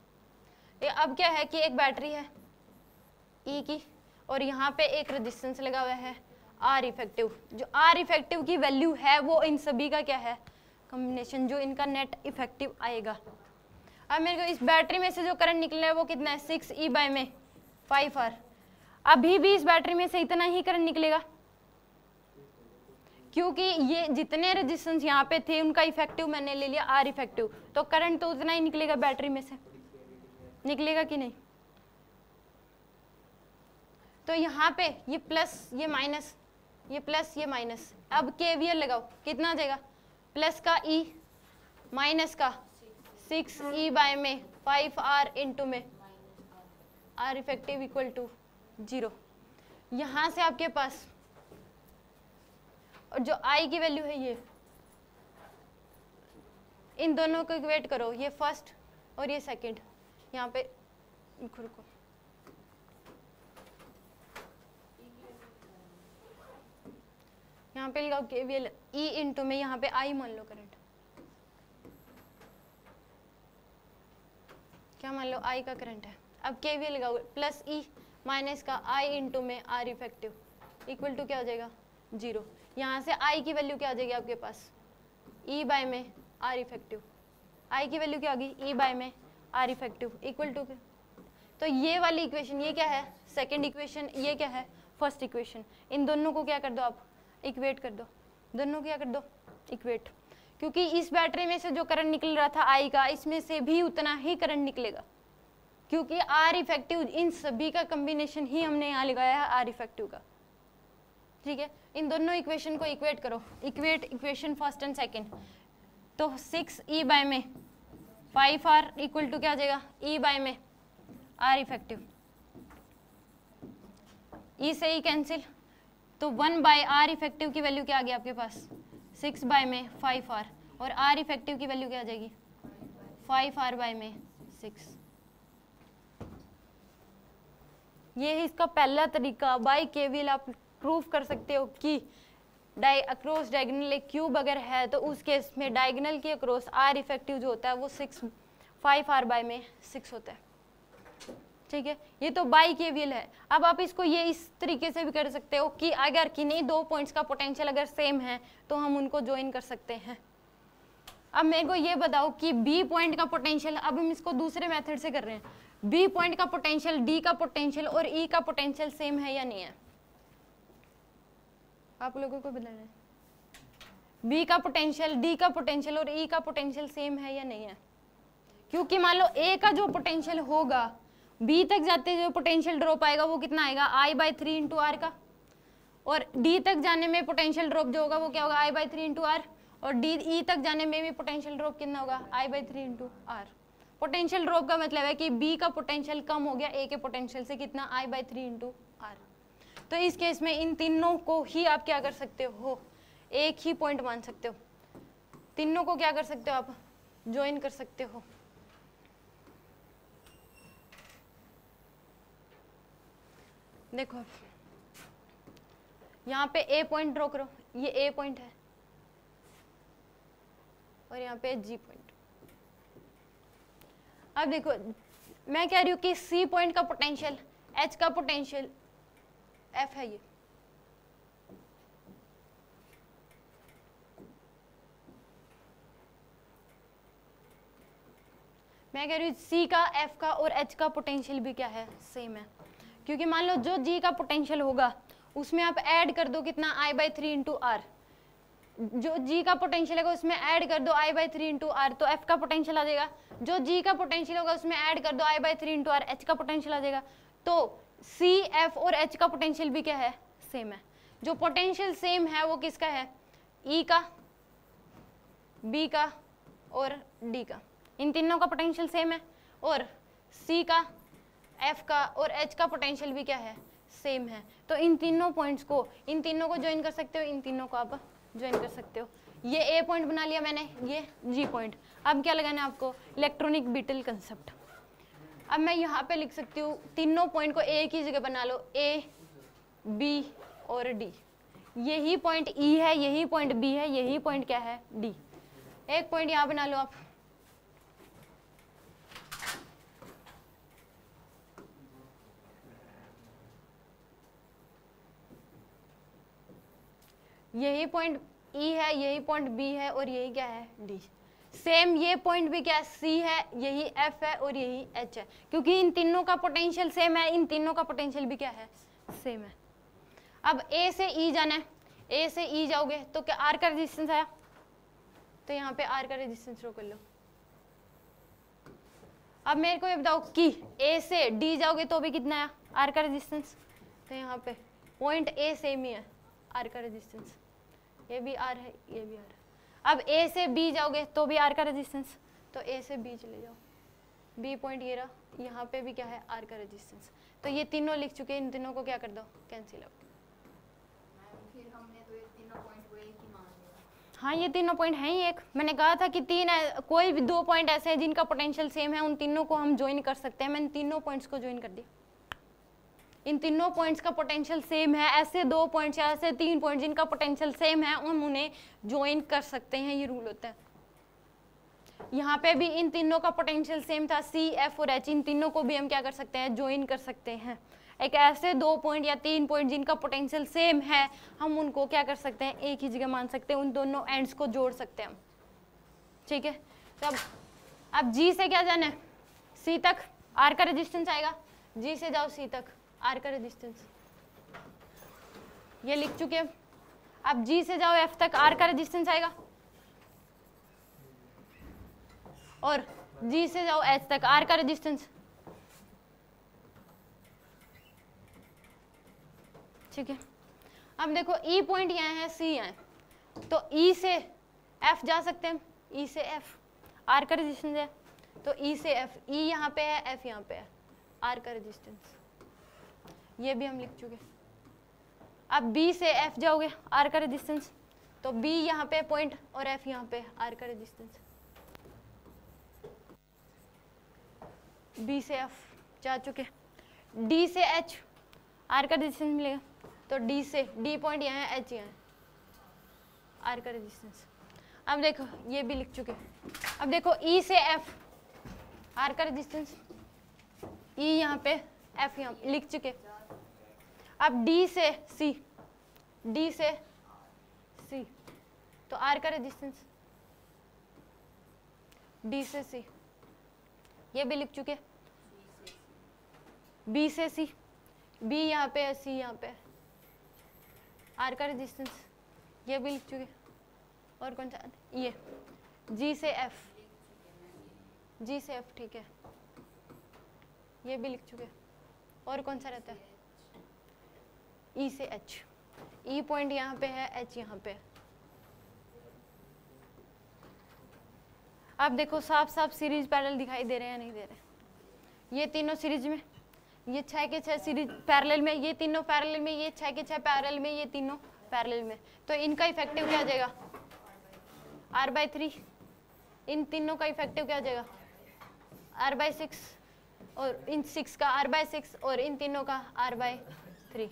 ये अब क्या है कि एक बैटरी है E की और यहाँ पे एक रेजिस्टेंस लगा हुआ है R इफेक्टिव। जो R इफेक्टिव की वैल्यू है वो इन सभी का क्या है, कॉम्बिनेशन, जो इनका नेट इफेक्टिव आएगा। अब मेरे को इस बैटरी में से जो करंट निकलना है वो कितना है, 6e बाय में 5R। अभी भी इस बैटरी में से इतना ही करंट निकलेगा क्योंकि ये जितने रेजिस्टेंस यहाँ पे थे उनका इफेक्टिव मैंने ले लिया R इफेक्टिव, तो करंट तो उतना ही निकलेगा बैटरी में से, निकलेगा कि नहीं। तो यहाँ पे ये प्लस ये माइनस, ये प्लस ये माइनस, अब केवीएल लगाओ, कितना आ जाएगा, प्लस का E माइनस का 6e बाय में 5R इंटू में R इफेक्टिव इक्वल टू 0। यहाँ से आपके पास और जो I की वैल्यू है, ये इन दोनों को इक्वेट करो, ये फर्स्ट और ये सेकंड, यहाँ पे रुको, यहाँ पे लगाओ केवीएल, E इंटू में यहाँ पे I मान लो करंट, क्या मान लो I का करंट है। अब केवीएल लगाओ, प्लस E माइनस का I इंटू में R इफेक्टिव इक्वल टू क्या हो जाएगा, 0। यहाँ से I की वैल्यू क्या आ जाएगी आपके पास, E बाय में R इफेक्टिव, I की वैल्यू क्या होगी, E बाय में R इफेक्टिव इक्वल टू, तो ये वाली इक्वेशन ये क्या है, सेकंड इक्वेशन, ये क्या है, फर्स्ट इक्वेशन। इन दोनों को क्या कर दो आप, इक्वेट कर दो, दोनों क्या कर दो, इक्वेट, क्योंकि इस बैटरी में से जो करंट निकल रहा था I का, इसमें से भी उतना ही करंट निकलेगा क्योंकि R इफेक्टिव इन सभी का कॉम्बिनेशन ही हमने यहाँ लगाया है R इफेक्टिव का, ठीक है। इन दोनों इक्वेशन को इक्वेट करो, equate equation first and second, तो 6e बाय में 5R इक्वल टू क्या आ जाएगा, E बाय में R इफेक्टिव, E से E कैंसिल, तो 1 बाय R इफेक्टिव की वैल्यू क्या आ गई आपके पास, 6 बाय में 5R, और R इफेक्टिव की वैल्यू क्या आ जाएगी, 5R बाय में 6। ये है इसका पहला तरीका, बाय केवीएल आप प्रूफ कर सकते हो कि अक्रॉस डायगोनल एक क्यूब अगर है तो उस केस में डायगोनल के अक्रॉस R इफेक्टिव जो होता है वो 5R बाय में 6 होता है, ठीक है। ये तो बाय केवीएल है। अब आप इसको ये इस तरीके से भी कर सकते हो कि अगर किन्हीं दो पॉइंट्स का पोटेंशियल अगर सेम है तो हम उनको ज्वाइन कर सकते हैं। अब मेरे को ये बताओ कि बी पॉइंट का पोटेंशियल, अब हम इसको दूसरे मेथड से कर रहे हैं, बी पॉइंट का पोटेंशियल, डी का पोटेंशियल और ई का पोटेंशियल सेम है या नहीं है। आप लोगों को बताना है बी का पोटेंशियल, डी का पोटेंशियल और ई का पोटेंशियल सेम है या नहीं है। क्योंकि मान लो ए का जो पोटेंशियल होगा बी तक जाते जो पोटेंशियल ड्रॉप आएगा वो कितना आएगा I/3 इंटू आर का, और डी तक जाने में पोटेंशियल ड्रॉप जो होगा वो क्या होगा I/3 इंटू आर, और डी ई तक जाने में भी पोटेंशियल ड्रॉप कितना होगा I/3 into are. Potential drop का मतलब है कि बी का पोटेंशियल कम हो गया ए के पोटेंशियल से, कितना I/3 इंटू आर। तो इस केस में इन तीनों को ही आप क्या कर सकते हो, एक ही पॉइंट मान सकते हो, तीनों को क्या कर सकते हो आप ज्वाइन कर सकते हो। देखो यहाँ पे ए पॉइंट ड्रॉ करो, ये ए पॉइंट है और यहाँ पे जी पॉइंट। अब देखो मैं कह रही हूँ कि सी पॉइंट का पोटेंशियल एच का पोटेंशियल एफ है, ये मैं कह रही हूँ सी का एफ का और एच का पोटेंशियल भी क्या है सेम है। क्योंकि मान लो जो जी का पोटेंशियल होगा उसमें आप ऐड कर दो कितना I/3 इंटू आर, जो जी का पोटेंशियल है उसमें ऐड कर दो I/3 इंटू आर, तो एफ का पोटेंशियल आ जाएगा। जो जी का पोटेंशियल होगा उसमें ऐड कर दो I/3 इंटू आर, एच का पोटेंशियल आ जाएगा। तो सी एफ और एच का पोटेंशियल भी क्या है सेम है। जो पोटेंशियल सेम है वो किसका है, ई का, बी का और डी का, इन तीनों का पोटेंशियल सेम है। और सी का, एफ का और एच का पोटेंशियल भी क्या है सेम है। तो इन तीनों पॉइंट्स को, इन तीनों को ज्वाइन कर सकते हो, इन तीनों को आप ज्वाइन कर सकते हो। ये ए पॉइंट बना लिया मैंने, ये जी पॉइंट। अब क्या लगाना है आपको, इलेक्ट्रॉनिक बीटल कंसेप्ट। अब मैं यहाँ पे लिख सकती हूँ तीनों पॉइंट को एक ही जगह बना लो, ए बी और डी। यही पॉइंट ई है, यही पॉइंट बी है, यही पॉइंट क्या है डी। एक पॉइंट यहाँ बना लो आप, यही पॉइंट ई है, यही पॉइंट बी है और यही क्या है डी। सेम ये पॉइंट भी क्या है सी है, यही एफ है और यही एच है। क्योंकि इन तीनों का पोटेंशियल सेम है, इन तीनों का पोटेंशियल भी क्या है सेम है। अब ए से ई जाना है, ए से ई जाओगे तो क्या आर का रेजिस्टेंस आया, तो यहाँ पे आर का रेजिस्टेंस ड्रॉ कर लो। अब मेरे को ये बताओ कि ए से डी जाओगे तो भी कितना आया आर का रेजिस्टेंस, तो यहाँ पे पॉइंट ए सेम ही है, आर का रेजिस्टेंस, ये भी आर है, ये भी आर है। अब ए से बी जाओगे तो भी आर का रेजिस्टेंस, तो ए से बी चले जाओ, बी पॉइंट ये रहा, यहाँ पे भी क्या है आर का रेजिस्टेंस। तो ये तीनों लिख चुके हैं, इन तीनों को क्या कर दो कैंसिल आउट। फिर हमने तो ये तीनों पॉइंट को एक ही मान लिया। हाँ ये तीनों पॉइंट हैं ही एक, मैंने कहा था कि तीन है, कोई भी दो पॉइंट ऐसे हैं जिनका पोटेंशियल सेम है, उन तीनों को हम ज्वाइन कर सकते हैं। मैंने तीनों पॉइंट्स को ज्वाइन कर दिया, इन तीनों पॉइंट्स का पोटेंशियल सेम है। ऐसे दो पॉइंट्स या ऐसे तीन पॉइंट जिनका पोटेंशियल सेम है हम उन्हें ज्वाइन कर सकते हैं, ये रूल होता है। यहाँ पे भी इन तीनों का पोटेंशियल सेम था, सी एफ और एच, इन तीनों को भी हम क्या कर सकते हैं ज्वाइन कर सकते हैं। एक ऐसे दो पॉइंट या तीन पॉइंट जिनका पोटेंशियल सेम है हम उनको क्या कर सकते हैं एक ही जगह मान सकते हैं, उन दोनों एंड्स को जोड़ सकते हैं हम, ठीक है। तो अब जी से क्या जाना है सी तक, आर का रेजिस्टेंस आएगा, जी से जाओ सी तक आर का रेजिस्टेंस, ये लिख चुके हैं। अब जी से जाओ एफ तक आर का रेजिस्टेंस आएगा, और जी से जाओ एच तक आर का रेजिस्टेंस, ठीक है। अब देखो ई पॉइंट यहाँ है, सी यहाँ है, तो ई से एफ जा सकते हैं, ई से एफ आर का रेजिस्टेंस है, तो ई से एफ, ई यहाँ पे है एफ यहाँ पे है, आर का रेजिस्टेंस, ये भी हम लिख चुके। अब बी से एफ जाओगे आर का रेजिस्टेंस, तो बी यहाँ पे पॉइंट और एफ यहाँ पे आर का रेजिस्टेंस, बी से एफ जा चुके। डी से एच आर का रेजिस्टेंस मिलेगा, तो डी से, डी पॉइंट यहाँ है, एच यहाँ है, आर का रेजिस्टेंस। अब देखो ये भी लिख चुके। अब देखो ई से एफ आर का रेजिस्टेंस, ई यहाँ पे एफ यहाँ लिख चुके। अब डी से सी, डी से सी, तो आर का रेजिस्टेंस, डी से सी, ये भी लिख चुके। बी से सी, बी यहाँ पे है, सी यहाँ पे है, आर का रेजिस्टेंस ये भी लिख चुके। और कौन सा, ये जी से एफ, जी से एफ, ठीक है, ये भी लिख चुके। और कौन सा रहता है, ई से एच, ई पॉइंट यहाँ पे है, एच यहाँ पे है। आप देखो साफ साफ सीरीज पैरेलल दिखाई दे रहे हैं या नहीं दे रहे। ये तीनों सीरीज में, ये 6 के 6 सीरीज पैरेलल में, ये तीनों पैरेलल में, ये 6 के 6 पैरेलल में, ये तीनों पैरेलल में। तो इनका इफेक्टिव क्या आ जाएगा, r/3। इन तीनों का इफेक्टिव क्या आ जाएगा, r/6, और इन 6 का r/6, और इन तीनों का r/3।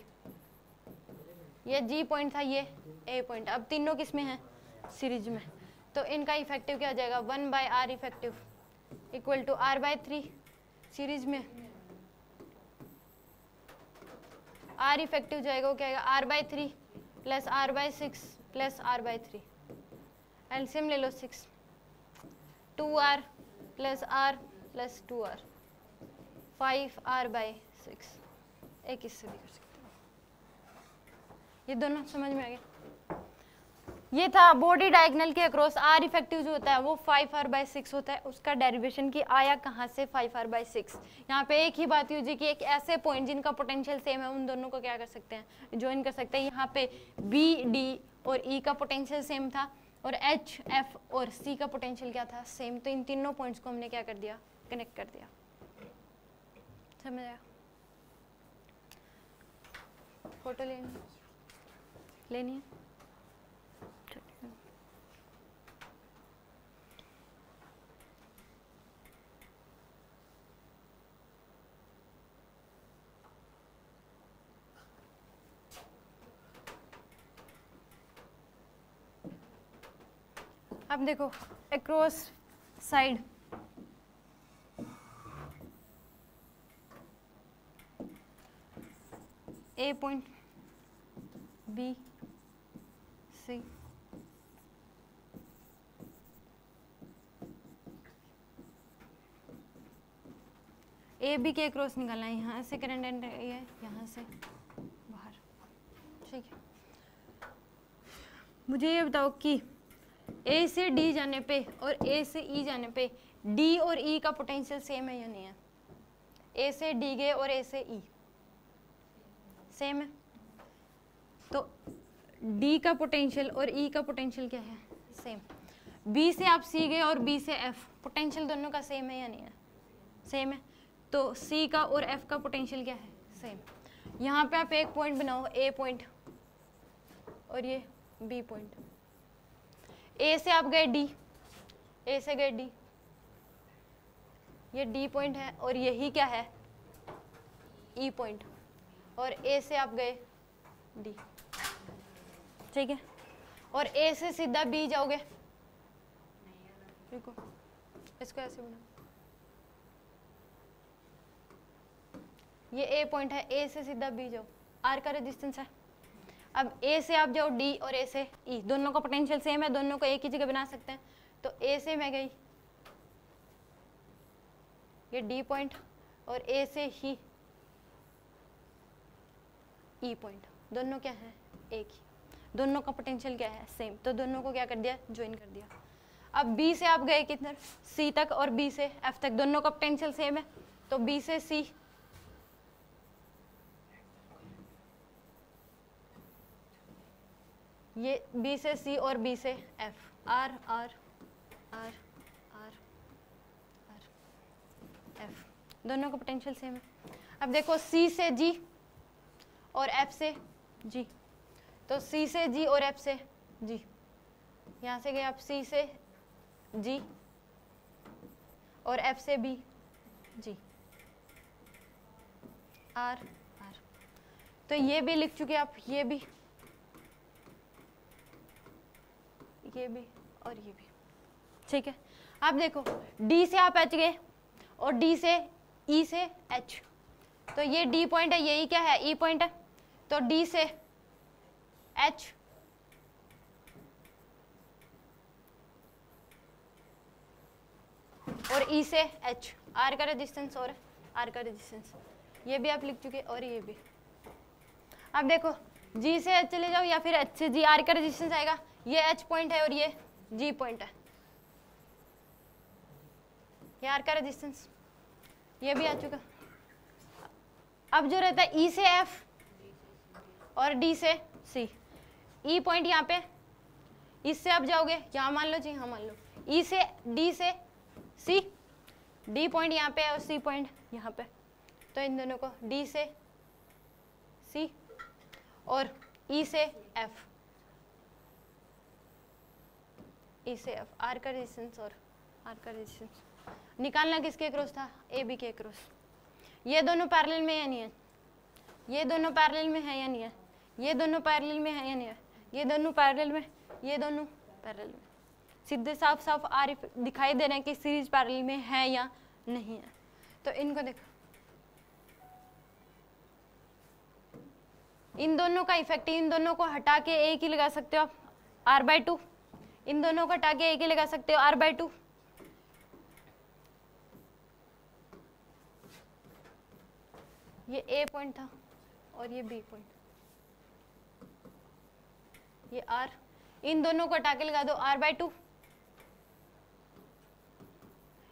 ये जी पॉइंट था, ये ए पॉइंट। अब तीनों किस में है, सीरीज में। तो इनका इफेक्टिव क्या आ जाएगा, 1/r effective equal to r/3। Series में r इफेक्टिव जाएगा, वो क्या आएगा, r/3 plus r/6 plus r/3। LCM ले लो 6, 2r plus r plus 2r, 5r/6। एक इससे भी कर सकते हो। ये दोनों समझ में आ गए। ये था बॉडी डायगोनल के अक्रॉस r इफेक्टिव जो होता है वो 5r/6 होता है। उसका डेरिवेशन की आया कहाँ से 5r/6। यहाँ पे एक ही बात यूज कि एक ऐसे पॉइंट जिनका पोटेंशियल सेम है उन दोनों को क्या कर सकते हैं, ज्वाइन कर सकते हैं। यहाँ पे बी, डी और ई का पोटेंशियल सेम था, और एच, एफ और सी का पोटेंशियल क्या था, सेम। तो इन तीनों पॉइंट्स को हमने क्या कर दिया, कनेक्ट कर दिया। समझ आया। फोटो लेनी है। अब देखो across side A point, B, C, A B के क्रॉस निकालना है। यहाँ से करंट एंटर, ये यहाँ से बाहर, ठीक है। मुझे ये बताओ कि ए से डी जाने पे और ए से ई जाने पे डी और ई का पोटेंशियल सेम है या नहीं है। ए से डी गए और ए से ई सेम है, तो डी का पोटेंशियल और ई का पोटेंशियल क्या है, सेम। बी से आप सी गए और बी से एफ, पोटेंशियल दोनों का सेम है या नहीं है, सेम है। तो सी का और एफ का पोटेंशियल क्या है, सेम। यहाँ पे आप एक पॉइंट बनाओ, ए पॉइंट, और ये बी पॉइंट। ए से आप गए डी, ए से गए डी, ये डी पॉइंट है, और यही क्या है, ई पॉइंट। और ए से आप गए डी, ठीक है। और ए से सीधा बी जाओगे, देखो इसको ऐसे बना, ये ए पॉइंट है, ए से सीधा बी जाओ, आर का रेजिस्टेंस है। अब ए से आप जाओ डी और ए से ई, दोनों का पोटेंशियल सेम है, दोनों को एक ही जगह बना सकते हैं। तो ए से मैं गई ये डी पॉइंट, और ए से ही ई पॉइंट, दोनों क्या है, एक ही, दोनों का पोटेंशियल क्या है, सेम। तो दोनों को क्या कर दिया, ज्वाइन कर दिया। अब बी से आप गए किधर, सी तक, और बी से एफ तक, दोनों का पोटेंशियल सेम है। तो बी से सी, ये बी से सी और बी से F, R R R R R F, दोनों का पोटेंशियल सेम है। अब देखो सी से जी और एफ से जी, तो सी से जी और एफ से जी, यहाँ से गए आप सी से जी और एफ से बी जी, आर आर। तो ये भी लिख चुके आप, ये भी और ये भी, ठीक है। अब देखो D से आप H गए और D से E से H, तो ये D पॉइंट है, यही क्या है, E पॉइंट है। तो D से H और E से H, R का रेजिस्टेंस और R का रेजिस्टेंस, ये भी आप लिख चुके, और ये भी। अब देखो जी से एच चले जाओ या फिर एच से जी, आर का रेजिस्टेंस आएगा, ये एच पॉइंट है और ये जी पॉइंट है, ये आर का रेजिस्टेंस, ये भी आ चुका। अब जो रहता है ई से एफ और डी से सी, ई पॉइंट यहाँ पे, इससे आप जाओगे यहाँ मान लो जी, हाँ मान लो ई से डी से सी, डी पॉइंट यहाँ पे और सी पॉइंट यहाँ पे, तो इन दोनों को डी से सी और ई से एफ, ई से एफ, आर का रेजिस्टेंस और आर का रेजिस्टेंस निकालना किसके क्रॉस था, ए बी के क्रॉस। ये दोनों पैरेलल में या नहीं है, ये दोनों पैरेलल में है या नहीं है, ये दोनों पैरेलल में है या नहीं है, ये दोनों पैरेलल में, ये दोनों पैरेलल में, सीधे साफ साफ आर दिखाई दे रहे हैं कि सीरीज पैरेलल में है या नहीं है। तो इनको देखो, इन दोनों का इफेक्ट, इन दोनों को हटा के एक ही लगा सकते हो आप, r/2, इन दोनों को हटा के एक ही लगा सकते हो, r/2। ये ए पॉइंट था और ये बी पॉइंट, ये आर, इन दोनों को हटा के लगा दो r/2,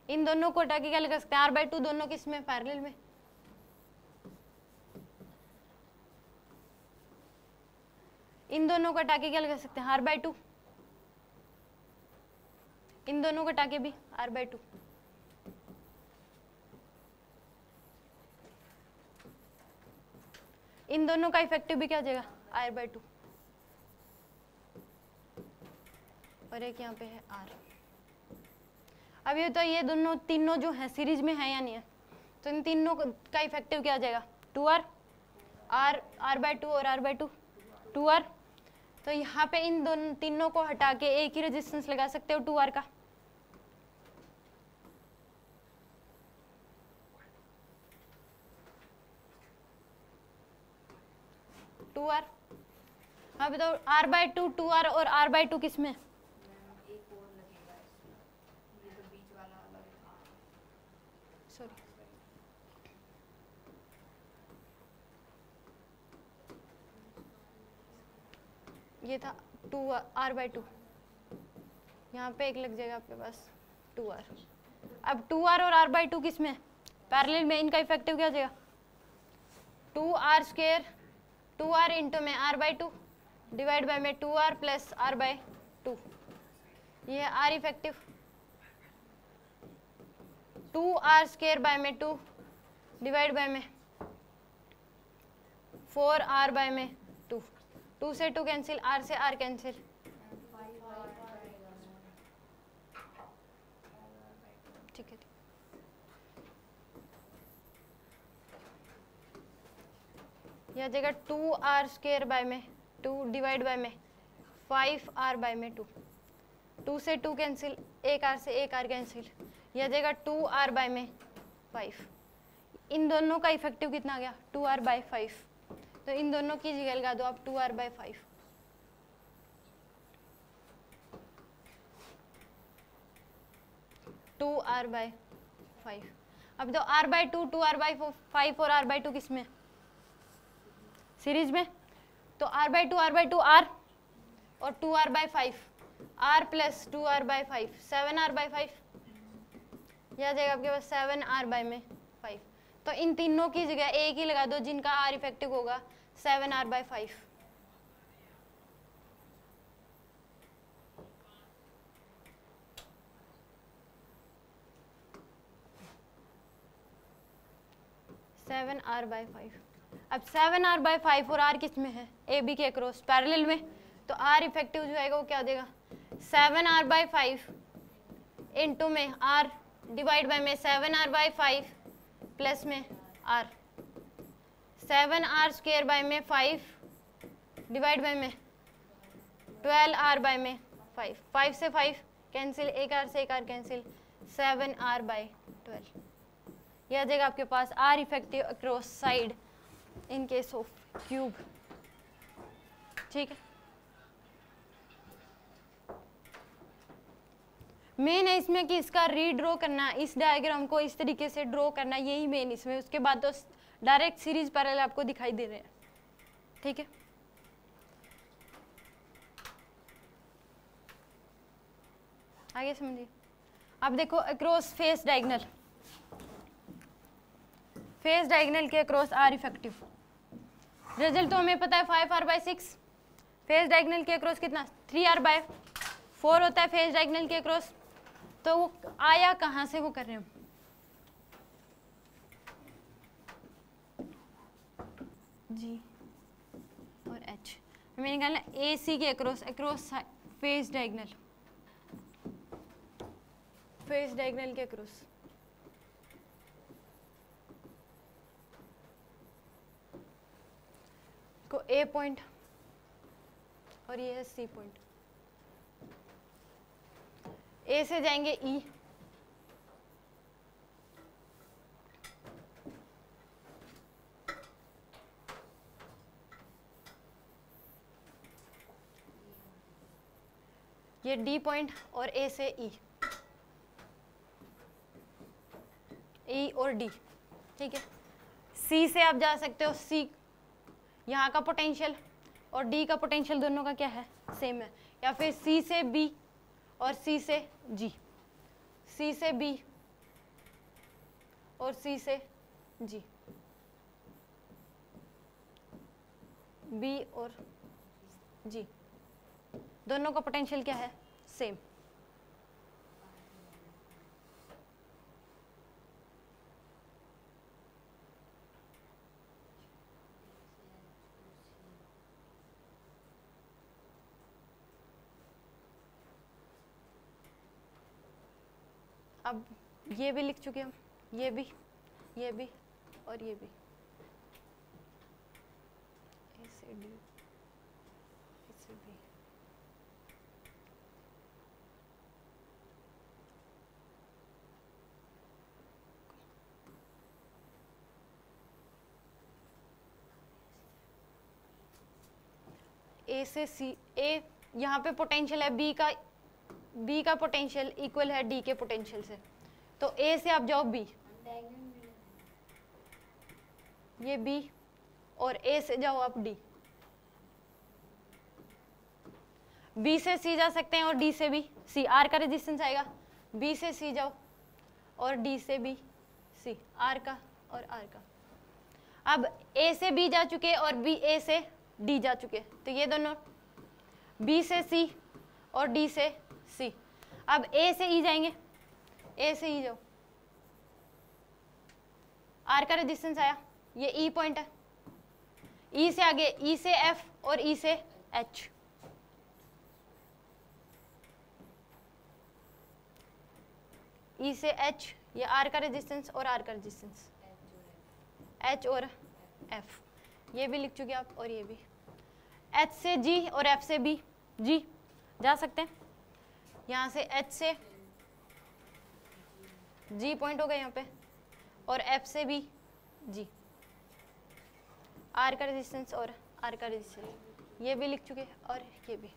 इन दोनों को हटा के क्या लगा सकते हैं, r/2, दोनों किस में, पैरेलल में। इन दोनों को हटा के क्या लगा सकते हैं, r/2, इन दोनों को हटा के भी r/2। इन दोनों का इफेक्टिव भी क्या हो जाएगा, r/2, और एक यहाँ पे है r। अब ये तो ये दोनों तीनों जो है सीरीज में है या नहीं है, तो इन तीनों का इफेक्टिव क्या आ जाएगा, 2r, r/2 और r/2, 2r। तो यहाँ पे इन दोनों तीनों को हटा के एक ही रेजिस्टेंस लगा सकते हो 2r का, हाँ बताओ, r/2 2r और r/2 किस में, एक और लगेगा इसमें, ये तो बीच वाला अलग था। सॉरी, ये था 2r/2, यहाँ पे एक लग जाएगा आपके पास 2r। अब 2r और r/2 किस में, पैरेलल में, इनका इफेक्टिव क्या हो जाएगा, 2r² 2r इंटू में r/2 डिवाइड बाय में 2r प्लस r/2, ये r इफेक्टिव, 2r² बाय में 2 डिवाइड बाय में 4r बाय में 2, 2 से 2 कैंसिल, r से r कैंसिल, ठीक है। यह जगह 2r² बाय में 2 डिवाइड बाय में 5r बाय में 2, 2 से 2 कैंसिल, एक r से एक r कैंसिल, यह जगह 2r बाय में 5। इन दोनों का इफेक्टिव कितना आ गया, 2r/5, तो इन दोनों की जगह लगा दो आप 2r/5। अब तो r/2 2r/5 और r/2 किस में, सीरीज में, तो r/2 r/2 r और 2r/5, r plus 2r/5, 7r/5, यह जाएगा आपके पास 7r/5। तो इन तीनों की जगह एक ही लगा दो जिनका r इफेक्टिव होगा 7r/5। अब 7r/5 और r किस में है, ए बी के क्रॉस पैरेलल में, तो r इफेक्टिव जो आएगा वो क्या देगा, 7r/5 इंटू में r डिवाइड बाय में 7r/5 प्लस में r, 7r² बाय में 5 डिवाइड बाय में 12r बाय में 5, 5 से 5 कैंसिल, एक r से एक r कैंसिल, 7r/12। यह आ जाएगा आपके पास r effective across side in case of cube, ठीक है। मेन है इसमें कि इसका रीड्रॉ करना, इस डायग्राम को इस तरीके से ड्रॉ करना, यही मेन इसमें, उसके बाद तो डायरेक्ट सीरीज पैरेलल आपको दिखाई दे रहे हैं, ठीक है। आगे समझिए। अब देखो across face diagonal, face diagonal के अक्रॉस आर इफेक्टिव, रिजल्ट तो हमें पता है 5r/6, फेस डायगोनल के अक्रॉस कितना 3r/4 होता है फेस डायगोनल के अक्रॉस। तो वो आया कहाँ से, वो कर रहे हैं जी और एच, हमें निकालना ए सी के across, across face diagonal, face diagonal के अक्रॉस को ए पॉइंट और ये है सी पॉइंट, ए से जाएंगे ई, ये डी पॉइंट और ए से ई, ई और डी, ठीक है। सी से आप जा सकते हो, सी यहाँ का पोटेंशियल और डी का पोटेंशियल दोनों का क्या है, सेम है। या फिर सी से बी और सी से जी, सी से बी और सी से जी, बी और जी, दोनों का पोटेंशियल क्या है, सेम। अब ये भी लिख चुके हम, ये भी और ये भी, ए से डी, ए से बी, ए से सी, ए यहाँ पे पोटेंशियल है बी का पोटेंशियल इक्वल है डी के पोटेंशियल से, तो ए से आप जाओ बी, ये बी और ए से जाओ आप डी, बी से सी जा सकते हैं और डी से बी सी, आर का रेजिस्टेंस आएगा, बी से सी जाओ और डी से बी सी, आर का और आर का। अब ए से बी जा चुके और बी ए से डी जा चुके, तो ये दोनों बी से सी और डी से सी। अब ए से ई जाएंगे, ए से ई जाओ, आर का रेजिस्टेंस आया, ये ई पॉइंट है, ई से आगे ई से एफ और ई से एच, ई से एच, ये आर का रेजिस्टेंस और आर का रेजिस्टेंस, एच और एफ, ये भी लिख चुके आप, और ये भी एच से जी और एफ से बी जी जा सकते हैं, यहाँ से एच से जी पॉइंट हो गए यहाँ पे, और एफ से बी जी, आर का रेजिस्टेंस और आर का रेजिस्टेंस, ये भी लिख चुके, और ये भी।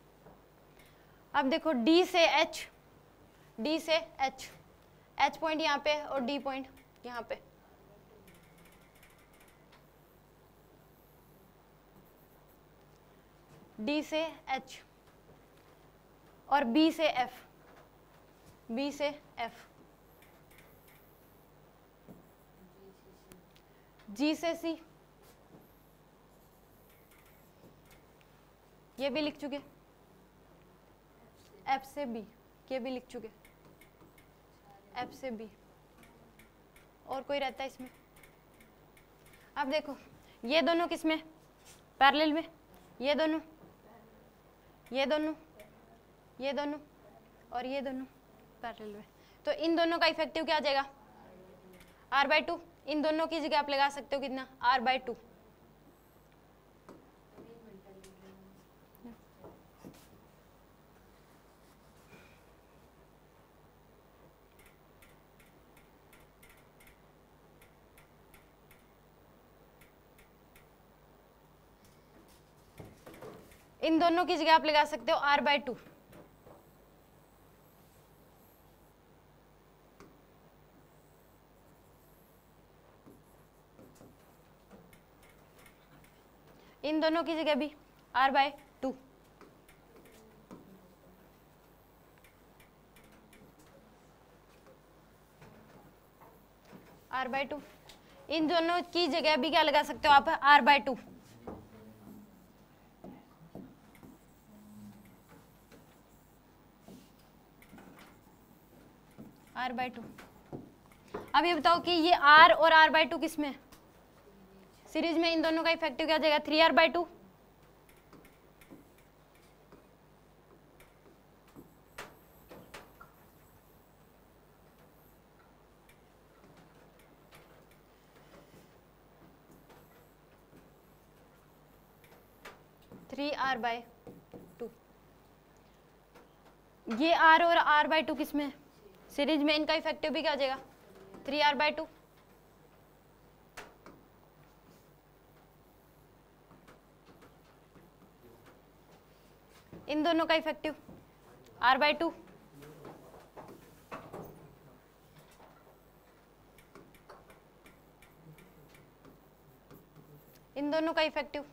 अब देखो डी से एच, डी से एच, एच पॉइंट यहाँ पे और डी पॉइंट यहाँ पे, डी से एच और बी से एफ, बी से एफ, जी से सी, ये भी लिख चुके, एफ से बी, ये भी लिख चुके, एफ से बी, और कोई रहता है इसमें। अब देखो ये दोनों किसमें, पैरेलल में, ये दोनों, ये दोनों, ये दोनों और ये दोनों पैरेलल में, तो इन दोनों का इफेक्टिव क्या आ जाएगा, r/2, इन दोनों की जगह आप लगा सकते हो कितना, r/2। इन दोनों की जगह आप लगा सकते हो r/2, इन दोनों की जगह भी r/2, r/2। इन दोनों की जगह भी क्या लगा सकते हो आप, r/2। r/2। अब ये बताओ कि ये r और r/2 किस में, सीरीज में। इन दोनों का इफेक्टिव क्या आ जाएगा, 3r/2। ये r और r/2 किस में, सीरीज में। इनका इफेक्टिव भी क्या आ जाएगा, 3r/2। इन दोनों का इफेक्टिव r/2। इन दोनों का इफेक्टिव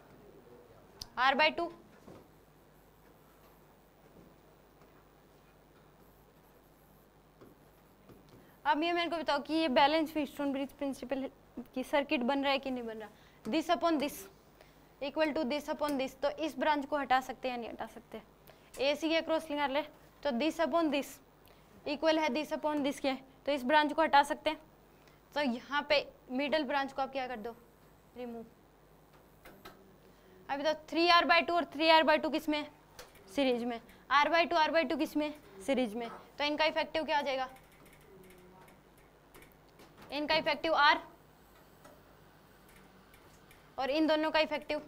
r/2। अब ये मेरे को बताओ कि ये बैलेंस व्हीटस्टोन ब्रिज प्रिंसिपल की सर्किट बन रहा है कि नहीं बन रहा। This upon this equal to this upon this, तो इस ब्रांच को हटा सकते हैं या नहीं हटा सकते। ए सी के क्रॉस लिंक कर ले, तो दिस अपॉन दिस इक्वल है दिस अपॉन दिस के, तो इस ब्रांच को हटा सकते हैं। तो यहाँ पे मिडल ब्रांच को आप क्या कर दो, रिमूव। अभी तो 3r/2 और 3r/2 किस में, सीरीज में। r/2 किस में, सीरीज में। तो इनका इफेक्टिव क्या आ जाएगा, इनका इफेक्टिव r और इन दोनों का इफेक्टिव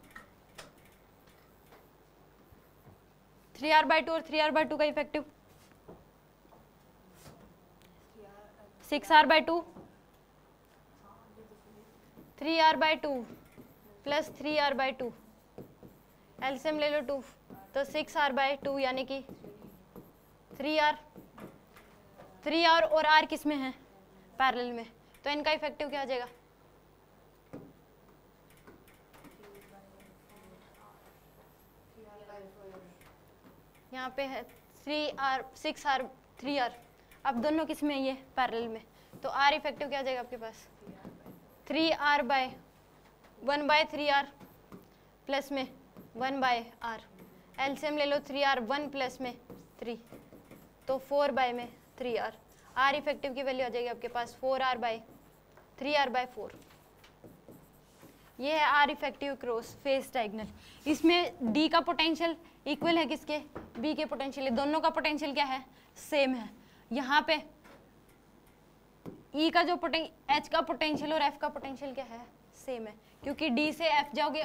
3r/2 और 3r/2 का effective 6r/2, 3r/2 plus 3r/2, LCM ले लो 2, तो 6r/2 यानी कि 3r और r किस में है, पैरेलल में। तो इनका इफेक्टिव क्या आ जाएगा, यहाँ पे है 3r 6r 3r। अब दोनों किस में, ये पैरेलल में, तो r इफेक्टिव क्या आ जाएगा आपके पास, 3r/1/3r प्लस में 1/r। एलसीएम ले लो 3r 1 प्लस में 3, तो 4/3r। r इफेक्टिव की वैल्यू आ जाएगी आपके पास 4r/3r/4। ये है r effective cross face diagonal. इसमें d का पोटेंशियल इक्वल है किसके, b के पोटेंशियल। दोनों का पोटेंशियल क्या है, सेम है। यहाँ पे e का जो h का पोटेंशियल और f का पोटेंशियल क्या है, सेम है, क्योंकि d से f जाओगे,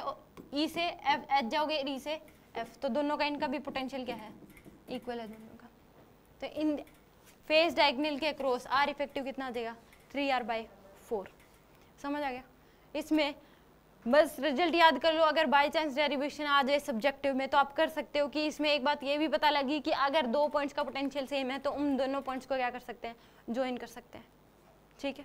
e से h जाओगे, d से f, तो दोनों का इनका भी पोटेंशियल क्या है, इक्वल है दोनों का। तो इन फेस डायगोनल के क्रॉस r इफेक्टिव कितना आ जाएगा, 3r/4। समझ आ गया। इसमें बस रिजल्ट याद कर लो। अगर बाय चांस डेरिवेशन आ जाए सब्जेक्टिव में तो आप कर सकते हो कि इसमें एक बात ये भी पता लगी कि अगर दो पॉइंट्स का पोटेंशियल सेम है तो उन दोनों पॉइंट्स को क्या कर सकते हैं, ज्वाइन कर सकते हैं। ठीक है।